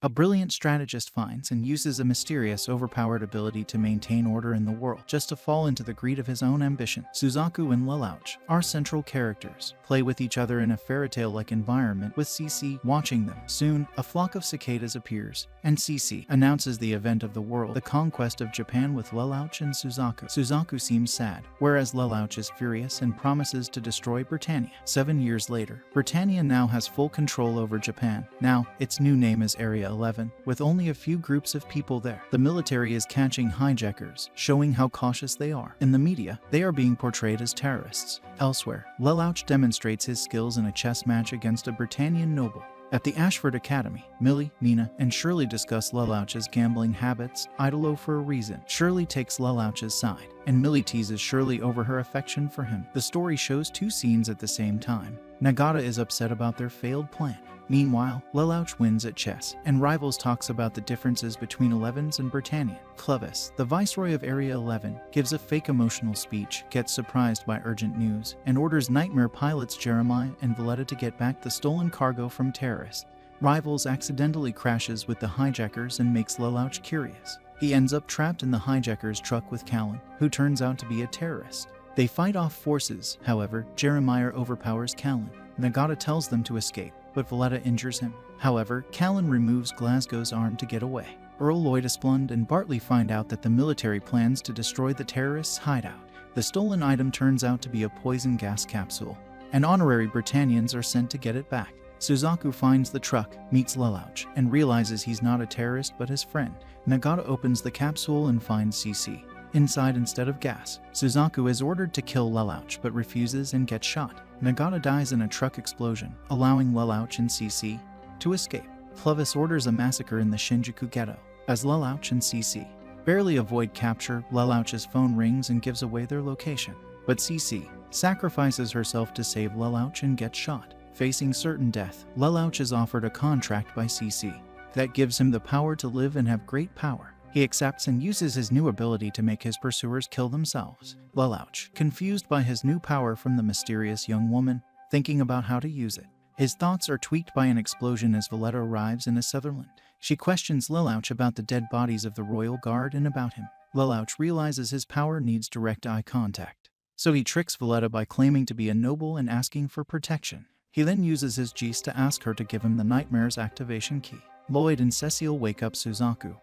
A brilliant strategist finds and uses a mysterious, overpowered ability to maintain order in the world, just to fall into the greed of his own ambition. Suzaku and Lelouch are central characters, play with each other in a fairy tale-like environment with CC watching them. Soon, a flock of cicadas appears, and CC announces the event of the world, the conquest of Japan with Lelouch and Suzaku. Suzaku seems sad, whereas Lelouch is furious and promises to destroy Britannia. 7 years later, Britannia now has full control over Japan. Now, its new name is Area 11, with only a few groups of people there. The military is catching hijackers, showing how cautious they are. In the media, they are being portrayed as terrorists. Elsewhere, Lelouch demonstrates his skills in a chess match against a Britannian noble. At the Ashford Academy, Millie, Nina, and Shirley discuss Lelouch's gambling habits, idolo for a reason. Shirley takes Lelouch's side, and Millie teases Shirley over her affection for him. The story shows two scenes at the same time. Nagata is upset about their failed plan. Meanwhile, Lelouch wins at chess, and Rivals talks about the differences between 11s and Britannia. Clovis, the viceroy of Area 11, gives a fake emotional speech, gets surprised by urgent news, and orders Nightmare pilots Jeremiah and Valletta to get back the stolen cargo from terrorists. Rivals accidentally crashes with the hijackers and makes Lelouch curious. He ends up trapped in the hijackers' truck with Callan, who turns out to be a terrorist. They fight off forces, however, Jeremiah overpowers Callan. Nagata tells them to escape, but Valletta injures him. However, Callan removes Glasgow's arm to get away. Earl Lloyd Esplund and Bartley find out that the military plans to destroy the terrorists' hideout. The stolen item turns out to be a poison gas capsule, and honorary Britannians are sent to get it back. Suzaku finds the truck, meets Lelouch, and realizes he's not a terrorist but his friend. Nagata opens the capsule and finds CC inside instead of gas. Suzaku is ordered to kill Lelouch but refuses and gets shot. Nagata dies in a truck explosion, allowing Lelouch and CC to escape. Clovis orders a massacre in the Shinjuku ghetto. As Lelouch and CC barely avoid capture, Lelouch's phone rings and gives away their location. But CC sacrifices herself to save Lelouch and gets shot. Facing certain death, Lelouch is offered a contract by CC that gives him the power to live and have great power. He accepts and uses his new ability to make his pursuers kill themselves. Lelouch, confused by his new power from the mysterious young woman, thinking about how to use it. His thoughts are tweaked by an explosion as Valletta arrives in a Sutherland. She questions Lelouch about the dead bodies of the royal guard and about him. Lelouch realizes his power needs direct eye contact, so he tricks Valletta by claiming to be a noble and asking for protection. He then uses his Geese to ask her to give him the Nightmare's activation key. Lloyd and Cecile wake up Suzaku,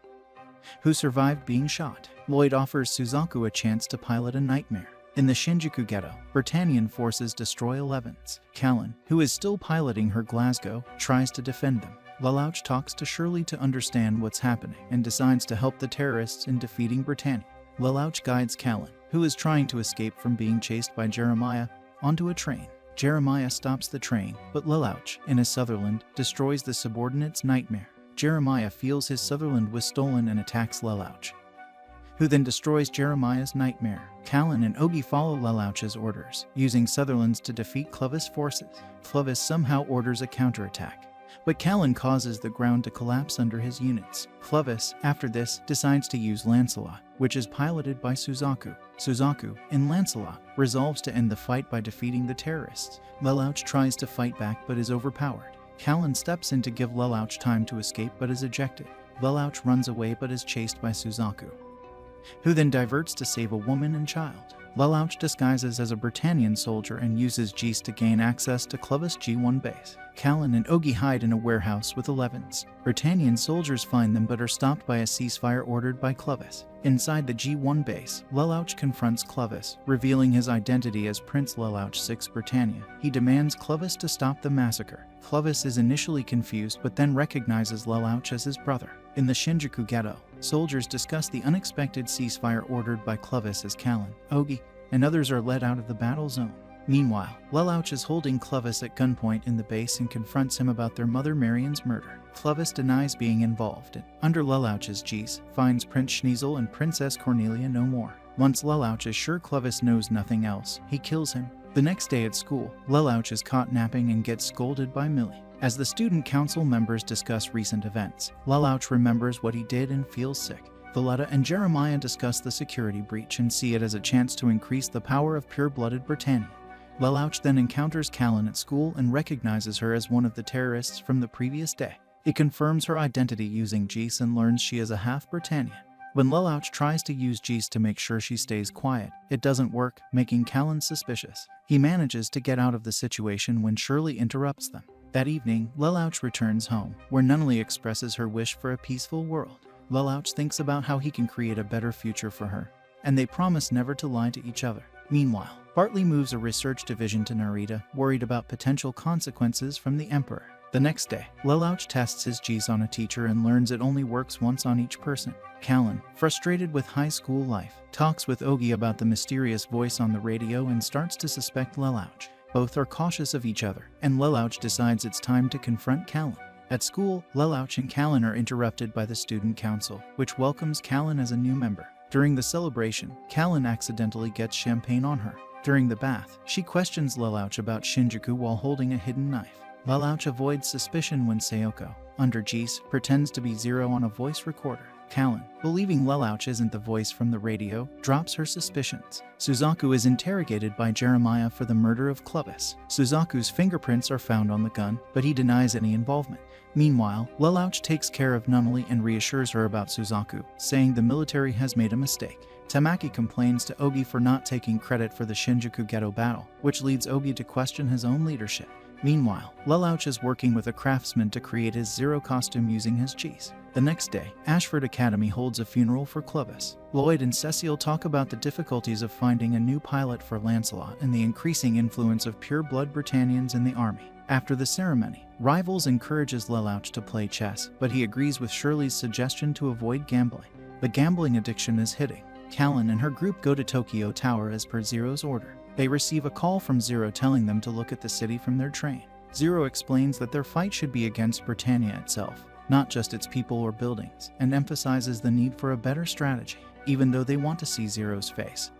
who survived being shot. Lloyd offers Suzaku a chance to pilot a Nightmare. In the Shinjuku ghetto, Britannian forces destroy 11s. Callan, who is still piloting her Glasgow, tries to defend them. Lelouch talks to Shirley to understand what's happening and decides to help the terrorists in defeating Britannia. Lelouch guides Callan, who is trying to escape from being chased by Jeremiah, onto a train. Jeremiah stops the train, but Lelouch, in a Sutherland, destroys the subordinate's Nightmare. Jeremiah feels his Sutherland was stolen and attacks Lelouch, who then destroys Jeremiah's Nightmare. Callan and Ogi follow Lelouch's orders, using Sutherlands to defeat Clovis' forces. Clovis somehow orders a counterattack, but Callan causes the ground to collapse under his units. Clovis, after this, decides to use Lancelot, which is piloted by Suzaku. Suzaku, in Lancelot, resolves to end the fight by defeating the terrorists. Lelouch tries to fight back but is overpowered. Callan steps in to give Lelouch time to escape but is ejected. Lelouch runs away but is chased by Suzaku, who then diverts to save a woman and child. Lelouch disguises as a Britannian soldier and uses Geese to gain access to Clovis' G1 base. Callan and Ogi hide in a warehouse with 11s. Britannian soldiers find them but are stopped by a ceasefire ordered by Clovis. Inside the G1 base, Lelouch confronts Clovis, revealing his identity as Prince Lelouch VI Britannia. He demands Clovis to stop the massacre. Clovis is initially confused but then recognizes Lelouch as his brother. In the Shinjuku ghetto, soldiers discuss the unexpected ceasefire ordered by Clovis as Callan, Ogi, and others are led out of the battle zone. Meanwhile, Lelouch is holding Clovis at gunpoint in the base and confronts him about their mother Marion's murder. Clovis denies being involved and, under Lelouch's Geese, finds Prince Schneasel and Princess Cornelia no more. Once Lelouch is sure Clovis knows nothing else, he kills him. The next day at school, Lelouch is caught napping and gets scolded by Millie. As the student council members discuss recent events, Lelouch remembers what he did and feels sick. Valletta and Jeremiah discuss the security breach and see it as a chance to increase the power of pure-blooded Britannia. Lelouch then encounters Callan at school and recognizes her as one of the terrorists from the previous day. He confirms her identity using Geese and learns she is a half-Britannian. When Lelouch tries to use Geese to make sure she stays quiet, it doesn't work, making Callan suspicious. He manages to get out of the situation when Shirley interrupts them. That evening, Lelouch returns home, where Nunnally expresses her wish for a peaceful world. Lelouch thinks about how he can create a better future for her, and they promise never to lie to each other. Meanwhile, Bartley moves a research division to Narita, worried about potential consequences from the Emperor. The next day, Lelouch tests his Geese on a teacher and learns it only works once on each person. Callan, frustrated with high school life, talks with Ogi about the mysterious voice on the radio and starts to suspect Lelouch. Both are cautious of each other, and Lelouch decides it's time to confront Callan. At school, Lelouch and Callan are interrupted by the student council, which welcomes Callan as a new member. During the celebration, Callan accidentally gets champagne on her. During the bath, she questions Lelouch about Shinjuku while holding a hidden knife. Lelouch avoids suspicion when Sayoko, under Geese, pretends to be Zero on a voice recorder. Callan, believing Lelouch isn't the voice from the radio, drops her suspicions. Suzaku is interrogated by Jeremiah for the murder of Clovis. Suzaku's fingerprints are found on the gun, but he denies any involvement. Meanwhile, Lelouch takes care of Nunnally and reassures her about Suzaku, saying the military has made a mistake. Tamaki complains to Ogi for not taking credit for the Shinjuku ghetto battle, which leads Ogi to question his own leadership. Meanwhile, Lelouch is working with a craftsman to create his Zero costume using his Geese. The next day, Ashford Academy holds a funeral for Clovis. Lloyd and Cecile talk about the difficulties of finding a new pilot for Lancelot and the increasing influence of pure-blood Britannians in the army. After the ceremony, Rivals encourages Lelouch to play chess, but he agrees with Shirley's suggestion to avoid gambling. The gambling addiction is hitting. Callan and her group go to Tokyo Tower as per Zero's order. They receive a call from Zero telling them to look at the city from their train. Zero explains that their fight should be against Britannia itself, not just its people or buildings, and emphasizes the need for a better strategy, even though they want to see Zero's face.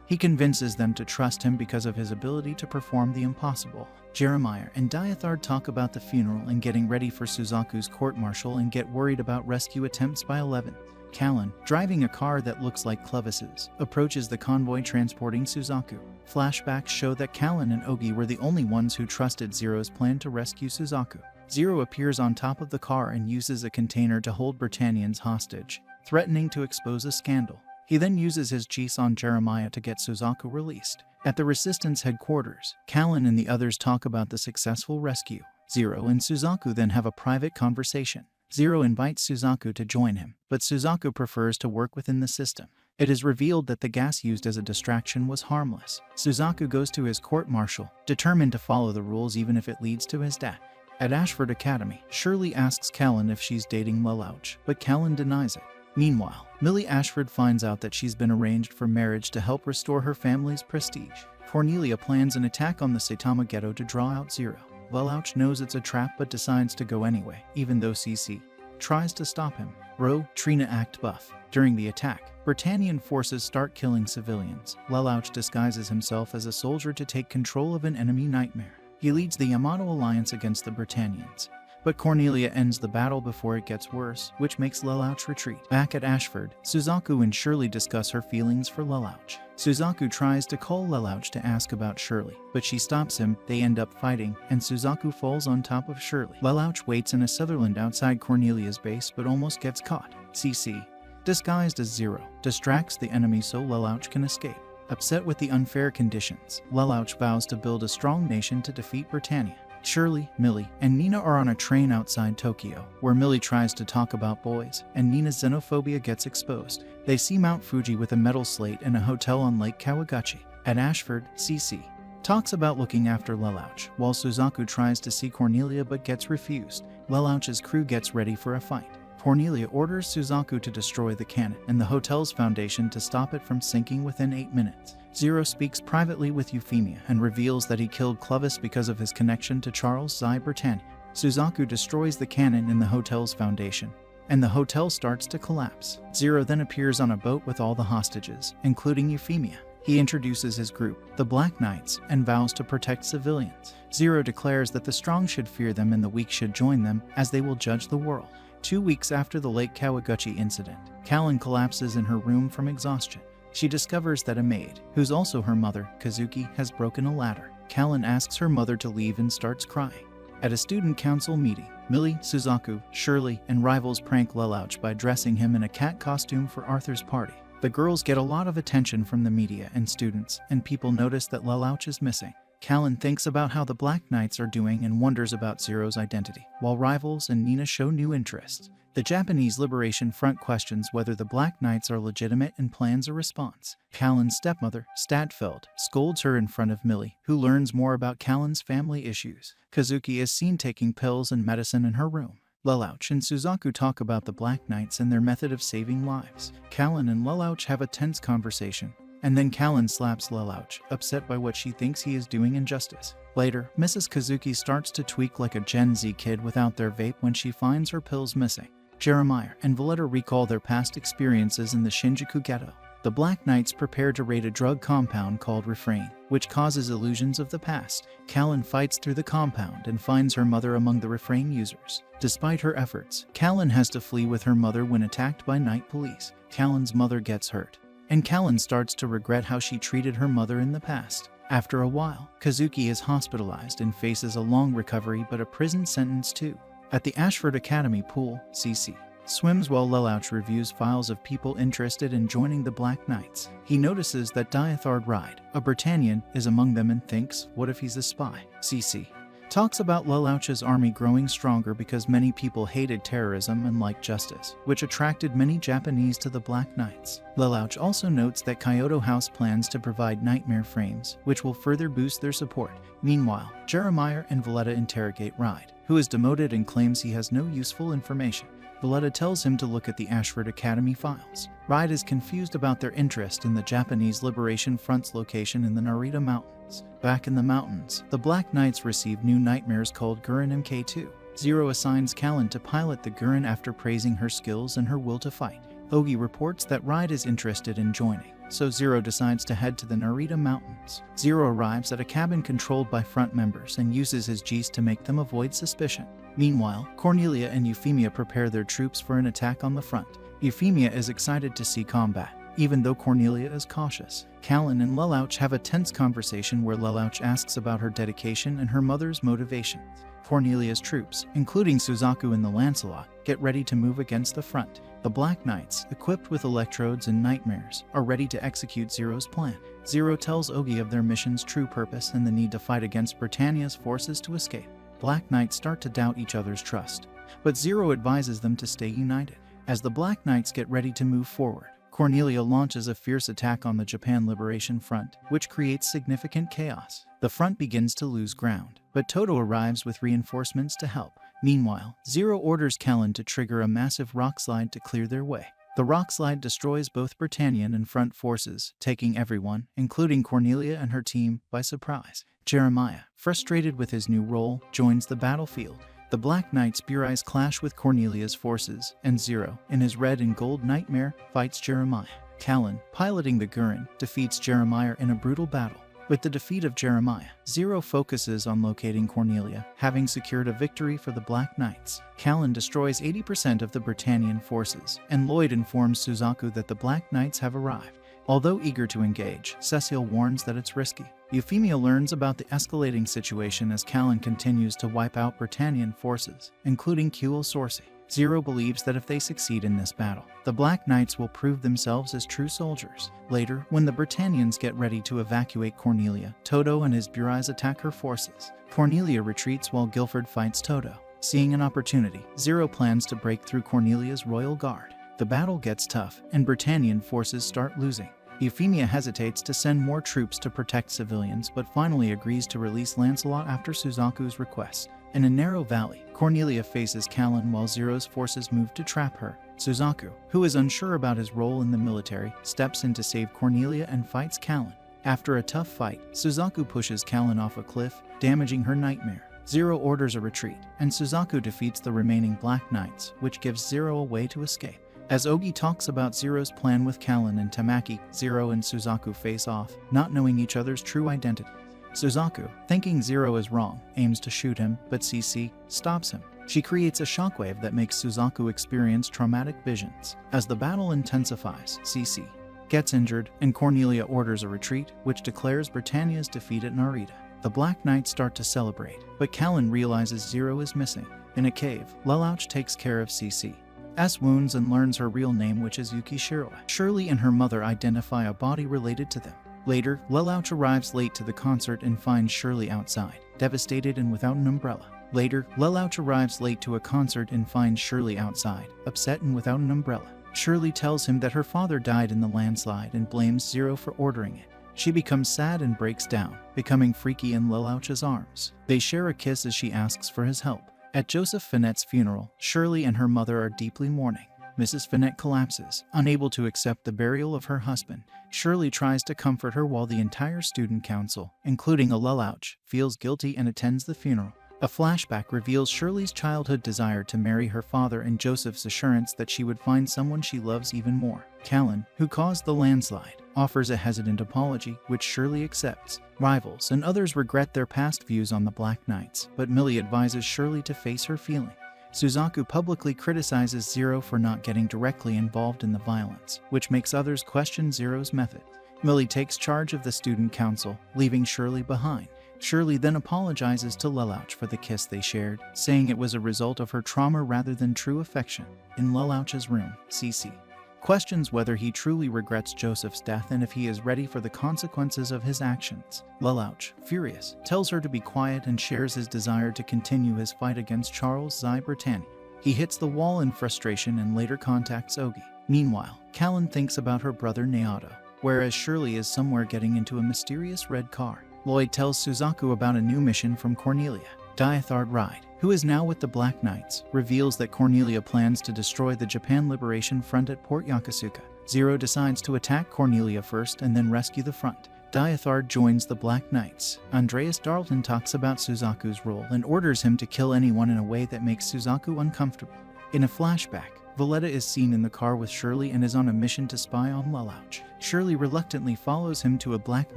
He convinces them to trust him because of his ability to perform the impossible. Jeremiah and Diathard talk about the funeral and getting ready for Suzaku's court-martial and get worried about rescue attempts by 11. Callan, driving a car that looks like Clovis's, approaches the convoy transporting Suzaku. Flashbacks show that Callan and Ogi were the only ones who trusted Zero's plan to rescue Suzaku. Zero appears on top of the car and uses a container to hold Britannians hostage, threatening to expose a scandal. He then uses his Geese on Jeremiah to get Suzaku released. At the Resistance headquarters, Callan and the others talk about the successful rescue. Zero and Suzaku then have a private conversation. Zero invites Suzaku to join him, but Suzaku prefers to work within the system. It is revealed that the gas used as a distraction was harmless. Suzaku goes to his court-martial, determined to follow the rules even if it leads to his death. At Ashford Academy, Shirley asks Callan if she's dating Lelouch, but Callan denies it. Meanwhile, Millie Ashford finds out that she's been arranged for marriage to help restore her family's prestige. Cornelia plans an attack on the Saitama ghetto to draw out Zero. Lelouch knows it's a trap but decides to go anyway, even though CC tries to stop him. Ro, Trina act buff. During the attack, Britannian forces start killing civilians. Lelouch disguises himself as a soldier to take control of an enemy nightmare. He leads the Yamato alliance against the Britannians. But Cornelia ends the battle before it gets worse, which makes Lelouch retreat. Back at Ashford, Suzaku and Shirley discuss her feelings for Lelouch. Suzaku tries to call Lelouch to ask about Shirley, but she stops him, they end up fighting, and Suzaku falls on top of Shirley. Lelouch waits in a Sutherland outside Cornelia's base but almost gets caught. CC, disguised as Zero, distracts the enemy so Lelouch can escape. Upset with the unfair conditions, Lelouch vows to build a strong nation to defeat Britannia. Shirley, Millie, and Nina are on a train outside Tokyo, where Millie tries to talk about boys, and Nina's xenophobia gets exposed. They see Mount Fuji with a metal slate and a hotel on Lake Kawaguchi. At Ashford, CC talks about looking after Lelouch, while Suzaku tries to see Cornelia but gets refused. Lelouch's crew gets ready for a fight. Cornelia orders Suzaku to destroy the cannon and the hotel's foundation to stop it from sinking within 8 minutes. Zero speaks privately with Euphemia and reveals that he killed Clovis because of his connection to Charles Zy Britannia. Suzaku destroys the cannon in the hotel's foundation, and the hotel starts to collapse. Zero then appears on a boat with all the hostages, including Euphemia. He introduces his group, the Black Knights, and vows to protect civilians. Zero declares that the strong should fear them and the weak should join them, as they will judge the world. 2 weeks after the Lake Kawaguchi incident, Callan collapses in her room from exhaustion. She discovers that a maid, who's also her mother, Kazuki, has broken a ladder. Callan asks her mother to leave and starts crying. At a student council meeting, Millie, Suzaku, Shirley, and rivals prank Lelouch by dressing him in a cat costume for Arthur's party. The girls get a lot of attention from the media and students, and people notice that Lelouch is missing. Callan thinks about how the Black Knights are doing and wonders about Zero's identity, while rivals and Nina show new interests. The Japanese Liberation Front questions whether the Black Knights are legitimate and plans a response. Callan's stepmother, Stadfeld, scolds her in front of Millie, who learns more about Callan's family issues. Kazuki is seen taking pills and medicine in her room. Lelouch and Suzaku talk about the Black Knights and their method of saving lives. Callan and Lelouch have a tense conversation, and then Callan slaps Lelouch, upset by what she thinks he is doing injustice. Later, Mrs. Kazuki starts to tweak like a Gen Z kid without their vape when she finds her pills missing. Jeremiah and Valletta recall their past experiences in the Shinjuku ghetto. The Black Knights prepare to raid a drug compound called Refrain, which causes illusions of the past. Callan fights through the compound and finds her mother among the Refrain users. Despite her efforts, Callan has to flee with her mother when attacked by night police. Callan's mother gets hurt, and Callan starts to regret how she treated her mother in the past. After a while, Kazuki is hospitalized and faces a long recovery but a prison sentence too. At the Ashford Academy pool, CC swims while Lelouch reviews files of people interested in joining the Black Knights. He notices that Diathard Ride, a Britannian, is among them and thinks, what if he's a spy? CC talks about Lelouch's army growing stronger because many people hated terrorism and liked justice, which attracted many Japanese to the Black Knights. Lelouch also notes that Kyoto House plans to provide nightmare frames, which will further boost their support. Meanwhile, Jeremiah and Valletta interrogate Ride, who is demoted and claims he has no useful information. Valletta tells him to look at the Ashford Academy files. Ride is confused about their interest in the Japanese Liberation Front's location in the Narita Mountains. Back in the mountains, the Black Knights receive new nightmares called Gurren Mk2. Zero assigns Callan to pilot the Gurren after praising her skills and her will to fight. Ogi reports that Ride is interested in joining, so Zero decides to head to the Narita Mountains. Zero arrives at a cabin controlled by front members and uses his G's to make them avoid suspicion. Meanwhile, Cornelia and Euphemia prepare their troops for an attack on the front. Euphemia is excited to see combat, even though Cornelia is cautious. Callan and Lelouch have a tense conversation where Lelouch asks about her dedication and her mother's motivations. Cornelia's troops, including Suzaku and the Lancelot, get ready to move against the front. The Black Knights, equipped with electrodes and nightmares, are ready to execute Zero's plan. Zero tells Ogi of their mission's true purpose and the need to fight against Britannia's forces to escape. Black Knights start to doubt each other's trust, but Zero advises them to stay united. As the Black Knights get ready to move forward, Cornelia launches a fierce attack on the Japan Liberation Front, which creates significant chaos. The front begins to lose ground, but Toto arrives with reinforcements to help. Meanwhile, Zero orders Callan to trigger a massive rock slide to clear their way. The rock slide destroys both Britannian and front forces, taking everyone, including Cornelia and her team, by surprise. Jeremiah, frustrated with his new role, joins the battlefield. The Black Knights' Bureis clash with Cornelia's forces, and Zero, in his red and gold nightmare, fights Jeremiah. Callan, piloting the Gurren, defeats Jeremiah in a brutal battle. With the defeat of Jeremiah, Zero focuses on locating Cornelia, having secured a victory for the Black Knights. Callan destroys 80% of the Britannian forces, and Lloyd informs Suzaku that the Black Knights have arrived. Although eager to engage, Cecile warns that it's risky. Euphemia learns about the escalating situation as Callan continues to wipe out Britannian forces, including Kuel Sorcy. Zero believes that if they succeed in this battle, the Black Knights will prove themselves as true soldiers. Later, when the Britannians get ready to evacuate Cornelia, Toto and his Bureis attack her forces. Cornelia retreats while Guilford fights Toto. Seeing an opportunity, Zero plans to break through Cornelia's royal guard. The battle gets tough, and Britannian forces start losing. Euphemia hesitates to send more troops to protect civilians but finally agrees to release Lancelot after Suzaku's request. In a narrow valley, Cornelia faces Callan while Zero's forces move to trap her. Suzaku, who is unsure about his role in the military, steps in to save Cornelia and fights Callan. After a tough fight, Suzaku pushes Callan off a cliff, damaging her nightmare. Zero orders a retreat, and Suzaku defeats the remaining Black Knights, which gives Zero a way to escape. As Ogi talks about Zero's plan with Callan and Tamaki, Zero and Suzaku face off, not knowing each other's true identity. Suzaku, thinking Zero is wrong, aims to shoot him, but CC stops him. She creates a shockwave that makes Suzaku experience traumatic visions. As the battle intensifies, CC gets injured, and Cornelia orders a retreat, which declares Britannia's defeat at Narita. The Black Knights start to celebrate, but Callan realizes Zero is missing. In a cave, Lelouch takes care of CC's wounds and learns her real name, which is Yuki Shiroi. Shirley and her mother identify a body related to them. Later, Lelouch arrives late to the concert and finds Shirley outside, devastated and without an umbrella. Later, Lelouch arrives late to a concert and finds Shirley outside, upset and without an umbrella. Shirley tells him that her father died in the landslide and blames Zero for ordering it. She becomes sad and breaks down, becoming freaky in Lelouch's arms. They share a kiss as she asks for his help. At Joseph Finette's funeral, Shirley and her mother are deeply mourning. Mrs. Finette collapses, unable to accept the burial of her husband. Shirley tries to comfort her while the entire student council, including Lelouch, feels guilty and attends the funeral. A flashback reveals Shirley's childhood desire to marry her father and Joseph's assurance that she would find someone she loves even more. Callan, who caused the landslide, offers a hesitant apology, which Shirley accepts. Rivals and others regret their past views on the Black Knights, but Millie advises Shirley to face her feelings. Suzaku publicly criticizes Zero for not getting directly involved in the violence, which makes others question Zero's method. Millie takes charge of the student council, leaving Shirley behind. Shirley then apologizes to Lelouch for the kiss they shared, saying it was a result of her trauma rather than true affection. In Lelouch's room, CC questions whether he truly regrets Joseph's death and if he is ready for the consequences of his actions. Lelouch, furious, tells her to be quiet and shares his desire to continue his fight against Charles Zy Britannia. He hits the wall in frustration and later contacts Ogi. Meanwhile, Callan thinks about her brother Naoto, whereas Shirley is somewhere getting into a mysterious red car. Lloyd tells Suzaku about a new mission from Cornelia. Diathard Ride, who is now with the Black Knights, reveals that Cornelia plans to destroy the Japan Liberation Front at Port Yokosuka. Zero decides to attack Cornelia first and then rescue the front. Diathard joins the Black Knights. Andreas Darlton talks about Suzaku's role and orders him to kill anyone in a way that makes Suzaku uncomfortable. In a flashback, Valletta is seen in the car with Shirley and is on a mission to spy on Lelouch. Shirley reluctantly follows him to a Black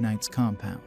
Knight's compound,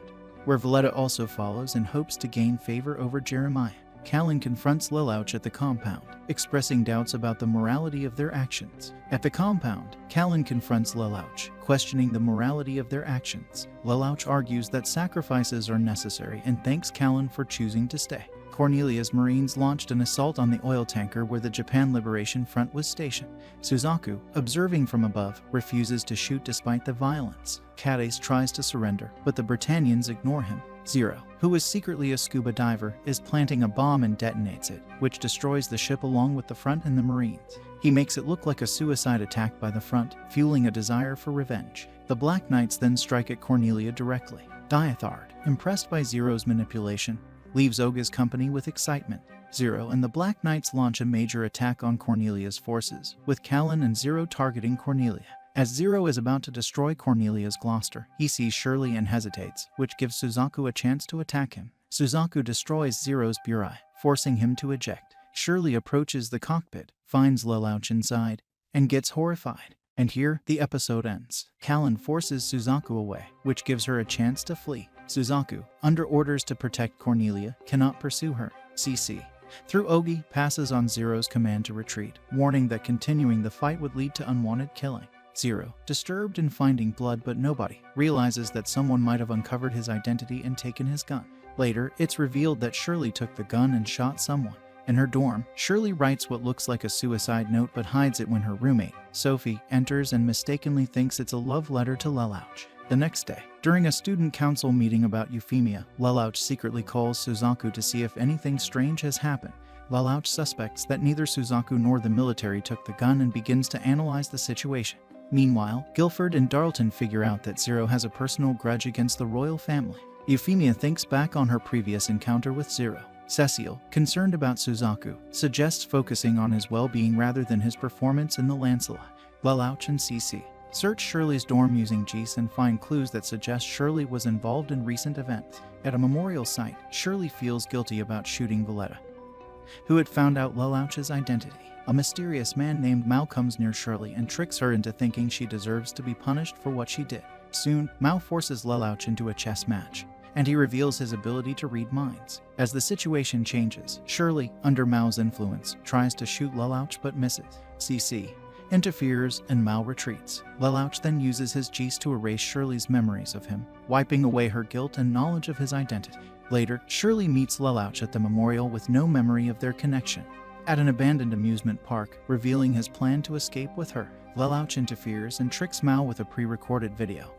where Valletta also follows in hopes to gain favor over Jeremiah. Callan confronts Lelouch at the compound, expressing doubts about the morality of their actions. At the compound, Callan confronts Lelouch, questioning the morality of their actions. Lelouch argues that sacrifices are necessary and thanks Callan for choosing to stay. Cornelia's Marines launched an assault on the oil tanker where the Japan Liberation Front was stationed. Suzaku, observing from above, refuses to shoot despite the violence. Cadiz tries to surrender, but the Britannians ignore him. Zero, who is secretly a scuba diver, is planting a bomb and detonates it, which destroys the ship along with the front and the Marines. He makes it look like a suicide attack by the front, fueling a desire for revenge. The Black Knights then strike at Cornelia directly. Diathard, impressed by Zero's manipulation, leaves Oga's company with excitement. Zero and the Black Knights launch a major attack on Cornelia's forces, with Callan and Zero targeting Cornelia. As Zero is about to destroy Cornelia's Gloucester, he sees Shirley and hesitates, which gives Suzaku a chance to attack him. Suzaku destroys Zero's burai, forcing him to eject. Shirley approaches the cockpit, finds Lelouch inside, and gets horrified. And here, the episode ends. Callan forces Suzaku away, which gives her a chance to flee. Suzaku, under orders to protect Cornelia, cannot pursue her. CC, through Ogi, passes on Zero's command to retreat, warning that continuing the fight would lead to unwanted killing. Zero, disturbed in finding blood but nobody, realizes that someone might have uncovered his identity and taken his gun. Later, it's revealed that Shirley took the gun and shot someone. In her dorm, Shirley writes what looks like a suicide note but hides it when her roommate, Sophie, enters and mistakenly thinks it's a love letter to Lelouch. The next day, during a student council meeting about Euphemia, Lelouch secretly calls Suzaku to see if anything strange has happened. Lelouch suspects that neither Suzaku nor the military took the gun and begins to analyze the situation. Meanwhile, Guilford and Darlton figure out that Zero has a personal grudge against the royal family. Euphemia thinks back on her previous encounter with Zero. Cecile, concerned about Suzaku, suggests focusing on his well-being rather than his performance in the Lancelot. Lelouch and CC search Shirley's dorm using GIS and find clues that suggest Shirley was involved in recent events. At a memorial site, Shirley feels guilty about shooting Valletta, who had found out Lelouch's identity. A mysterious man named Mao comes near Shirley and tricks her into thinking she deserves to be punished for what she did. Soon, Mao forces Lelouch into a chess match, and he reveals his ability to read minds. As the situation changes, Shirley, under Mao's influence, tries to shoot Lelouch but misses. CC interferes and Mao retreats. Lelouch then uses his GIS to erase Shirley's memories of him, wiping away her guilt and knowledge of his identity. Later, Shirley meets Lelouch at the memorial with no memory of their connection. At an abandoned amusement park, revealing his plan to escape with her, Lelouch interferes and tricks Mao with a pre-recorded video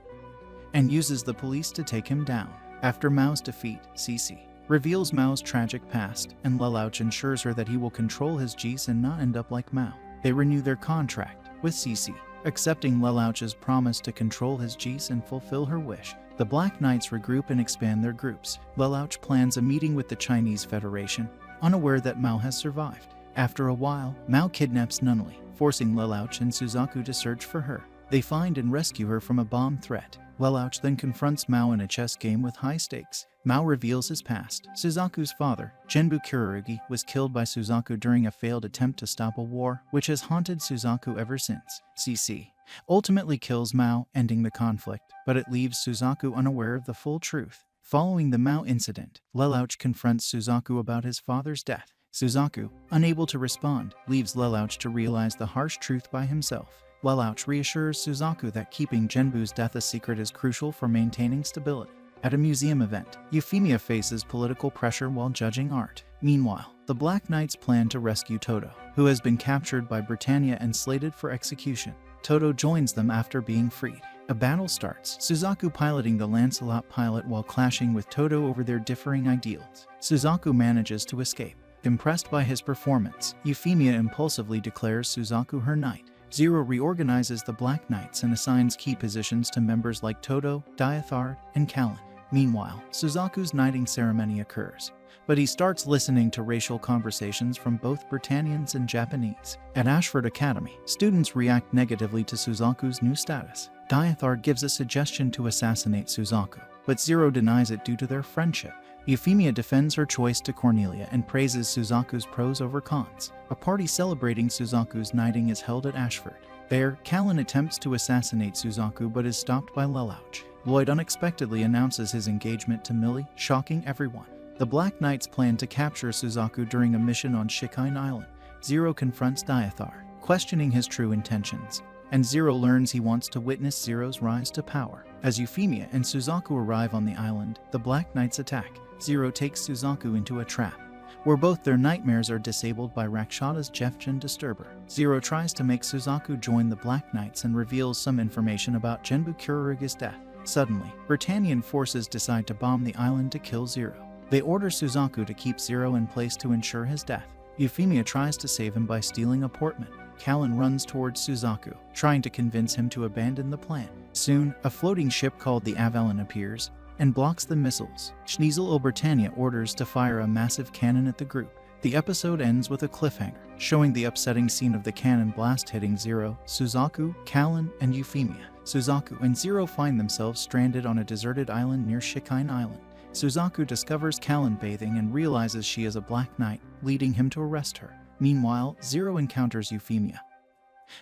and uses the police to take him down. After Mao's defeat, Cece reveals Mao's tragic past, and Lelouch ensures her that he will control his geese and not end up like Mao. They renew their contract, with Cece accepting Lelouch's promise to control his geese and fulfill her wish. The Black Knights regroup and expand their groups. Lelouch plans a meeting with the Chinese Federation, unaware that Mao has survived. After a while, Mao kidnaps Nunnally, forcing Lelouch and Suzaku to search for her. They find and rescue her from a bomb threat. Lelouch then confronts Mao in a chess game with high stakes. Mao reveals his past. Suzaku's father, Genbu Kurugi, was killed by Suzaku during a failed attempt to stop a war, which has haunted Suzaku ever since. Cece ultimately kills Mao, ending the conflict, but it leaves Suzaku unaware of the full truth. Following the Mao incident, Lelouch confronts Suzaku about his father's death. Suzaku, unable to respond, leaves Lelouch to realize the harsh truth by himself. Lelouch reassures Suzaku that keeping Genbu's death a secret is crucial for maintaining stability. At a museum event, Euphemia faces political pressure while judging art. Meanwhile, the Black Knights plan to rescue Toto, who has been captured by Britannia and slated for execution. Toto joins them after being freed. A battle starts, Suzaku piloting the Lancelot pilot while clashing with Toto over their differing ideals. Suzaku manages to escape. Impressed by his performance, Euphemia impulsively declares Suzaku her knight. Zero reorganizes the Black Knights and assigns key positions to members like Toto, Diathard, and Callan. Meanwhile, Suzaku's knighting ceremony occurs, but he starts listening to racial conversations from both Britannians and Japanese. At Ashford Academy, students react negatively to Suzaku's new status. Diathard gives a suggestion to assassinate Suzaku, but Zero denies it due to their friendship. Euphemia defends her choice to Cornelia and praises Suzaku's pros over cons. A party celebrating Suzaku's knighting is held at Ashford. There, Callan attempts to assassinate Suzaku but is stopped by Lelouch. Lloyd unexpectedly announces his engagement to Millie, shocking everyone. The Black Knights plan to capture Suzaku during a mission on Shikine Island. Zero confronts Diathar, questioning his true intentions, and Zero learns he wants to witness Zero's rise to power. As Euphemia and Suzaku arrive on the island, the Black Knights attack. Zero takes Suzaku into a trap, where both their nightmares are disabled by Rakshata's Jeffgen Disturber. Zero tries to make Suzaku join the Black Knights and reveals some information about Genbu Kurugi's death. Suddenly, Britannian forces decide to bomb the island to kill Zero. They order Suzaku to keep Zero in place to ensure his death. Euphemia tries to save him by stealing a portman. Callan runs towards Suzaku, trying to convince him to abandon the plan. Soon, a floating ship called the Avalon appears and blocks the missiles. Schneasel o Britannia orders to fire a massive cannon at the group. The episode ends with a cliffhanger, showing the upsetting scene of the cannon blast hitting Zero, Suzaku, Callan, and Euphemia. Suzaku and Zero find themselves stranded on a deserted island near Shikine Island. Suzaku discovers Callan bathing and realizes she is a Black Knight, leading him to arrest her. Meanwhile, Zero encounters Euphemia,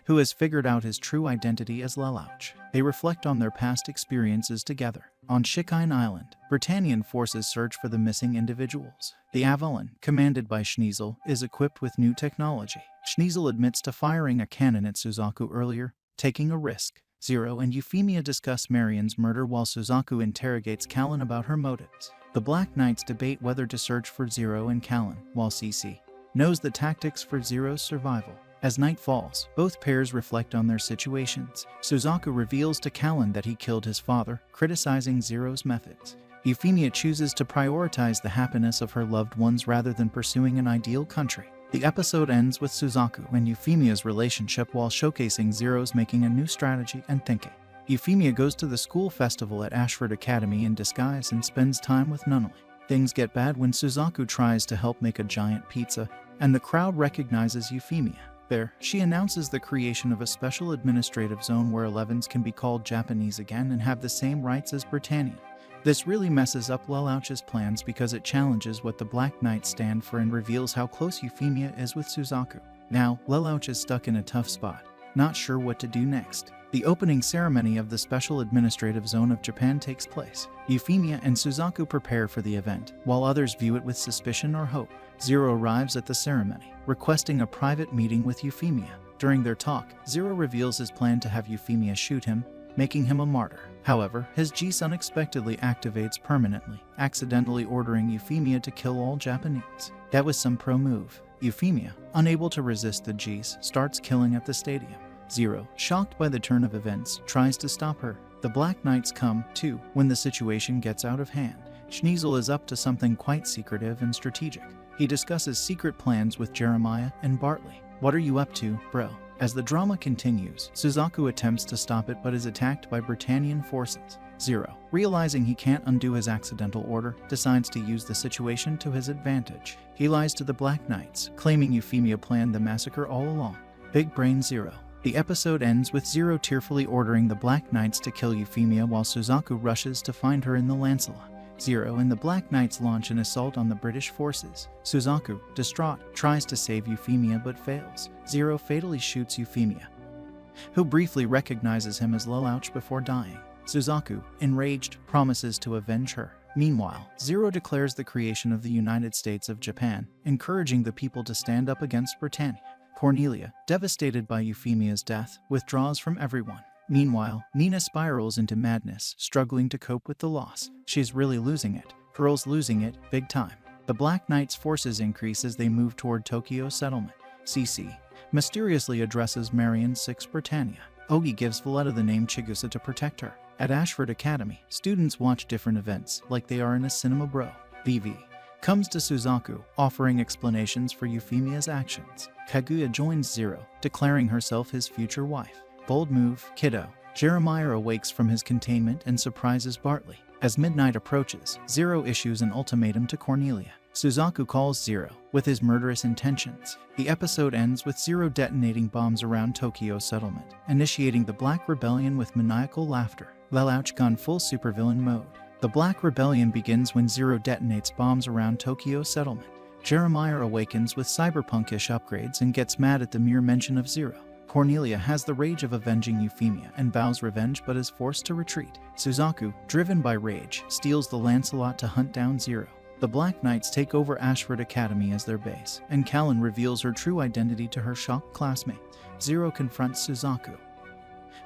who has figured out his true identity as Lelouch. They reflect on their past experiences together. On Shikine Island, Britannian forces search for the missing individuals. The Avalon, commanded by Schneasel, is equipped with new technology. Schneasel admits to firing a cannon at Suzaku earlier, taking a risk. Zero and Euphemia discuss Marion's murder while Suzaku interrogates Callan about her motives. The Black Knights debate whether to search for Zero and Callan, while Cece knows the tactics for Zero's survival. As night falls, both pairs reflect on their situations. Suzaku reveals to Callan that he killed his father, criticizing Zero's methods. Euphemia chooses to prioritize the happiness of her loved ones rather than pursuing an ideal country. The episode ends with Suzaku and Euphemia's relationship while showcasing Zero's making a new strategy and thinking. Euphemia goes to the school festival at Ashford Academy in disguise and spends time with Nunnally. Things get bad when Suzaku tries to help make a giant pizza, and the crowd recognizes Euphemia. There, she announces the creation of a special administrative zone where 11s can be called Japanese again and have the same rights as Britannian. This really messes up Lelouch's plans because it challenges what the Black Knights stand for and reveals how close Euphemia is with Suzaku. Now, Lelouch is stuck in a tough spot, not sure what to do next. The opening ceremony of the Special Administrative Zone of Japan takes place. Euphemia and Suzaku prepare for the event, while others view it with suspicion or hope. Zero arrives at the ceremony, requesting a private meeting with Euphemia. During their talk, Zero reveals his plan to have Euphemia shoot him, making him a martyr. However, his Geese unexpectedly activates permanently, accidentally ordering Euphemia to kill all Japanese. That was some pro move. Euphemia, unable to resist the Geese, starts killing at the stadium. Zero, shocked by the turn of events, tries to stop her. The Black Knights come, too, when the situation gets out of hand. Schneizel is up to something quite secretive and strategic. He discusses secret plans with Jeremiah and Bartley. "What are you up to, bro?" As the drama continues, Suzaku attempts to stop it but is attacked by Britannian forces. Zero, realizing he can't undo his accidental order, decides to use the situation to his advantage. He lies to the Black Knights, claiming Euphemia planned the massacre all along. Big Brain Zero. The episode ends with Zero tearfully ordering the Black Knights to kill Euphemia while Suzaku rushes to find her in the Lancelot. Zero and the Black Knights launch an assault on the British forces. Suzaku, distraught, tries to save Euphemia but fails. Zero fatally shoots Euphemia, who briefly recognizes him as Lelouch before dying. Suzaku, enraged, promises to avenge her. Meanwhile, Zero declares the creation of the United States of Japan, encouraging the people to stand up against Britannia. Cornelia, devastated by Euphemia's death, withdraws from everyone. Meanwhile, Nina spirals into madness, struggling to cope with the loss. She's really losing it. Pearl's losing it, big time. The Black Knights' forces increase as they move toward Tokyo settlement. CC mysteriously addresses Marion 6 Britannia. Ogi gives Valletta the name Chigusa to protect her. At Ashford Academy, students watch different events like they are in a cinema bro. VV comes to Suzaku, offering explanations for Euphemia's actions. Kaguya joins Zero, declaring herself his future wife. Bold move, kiddo. Jeremiah awakes from his containment and surprises Bartley. As midnight approaches, Zero issues an ultimatum to Cornelia. Suzaku calls Zero with his murderous intentions. The episode ends with Zero detonating bombs around Tokyo settlement, initiating the Black Rebellion with maniacal laughter. Lelouch gone full supervillain mode. The Black Rebellion begins when Zero detonates bombs around Tokyo settlement. Jeremiah awakens with cyberpunkish upgrades and gets mad at the mere mention of Zero. Cornelia has the rage of avenging Euphemia and vows revenge but is forced to retreat. Suzaku, driven by rage, steals the Lancelot to hunt down Zero. The Black Knights take over Ashford Academy as their base, and Callan reveals her true identity to her shocked classmate. Zero confronts Suzaku,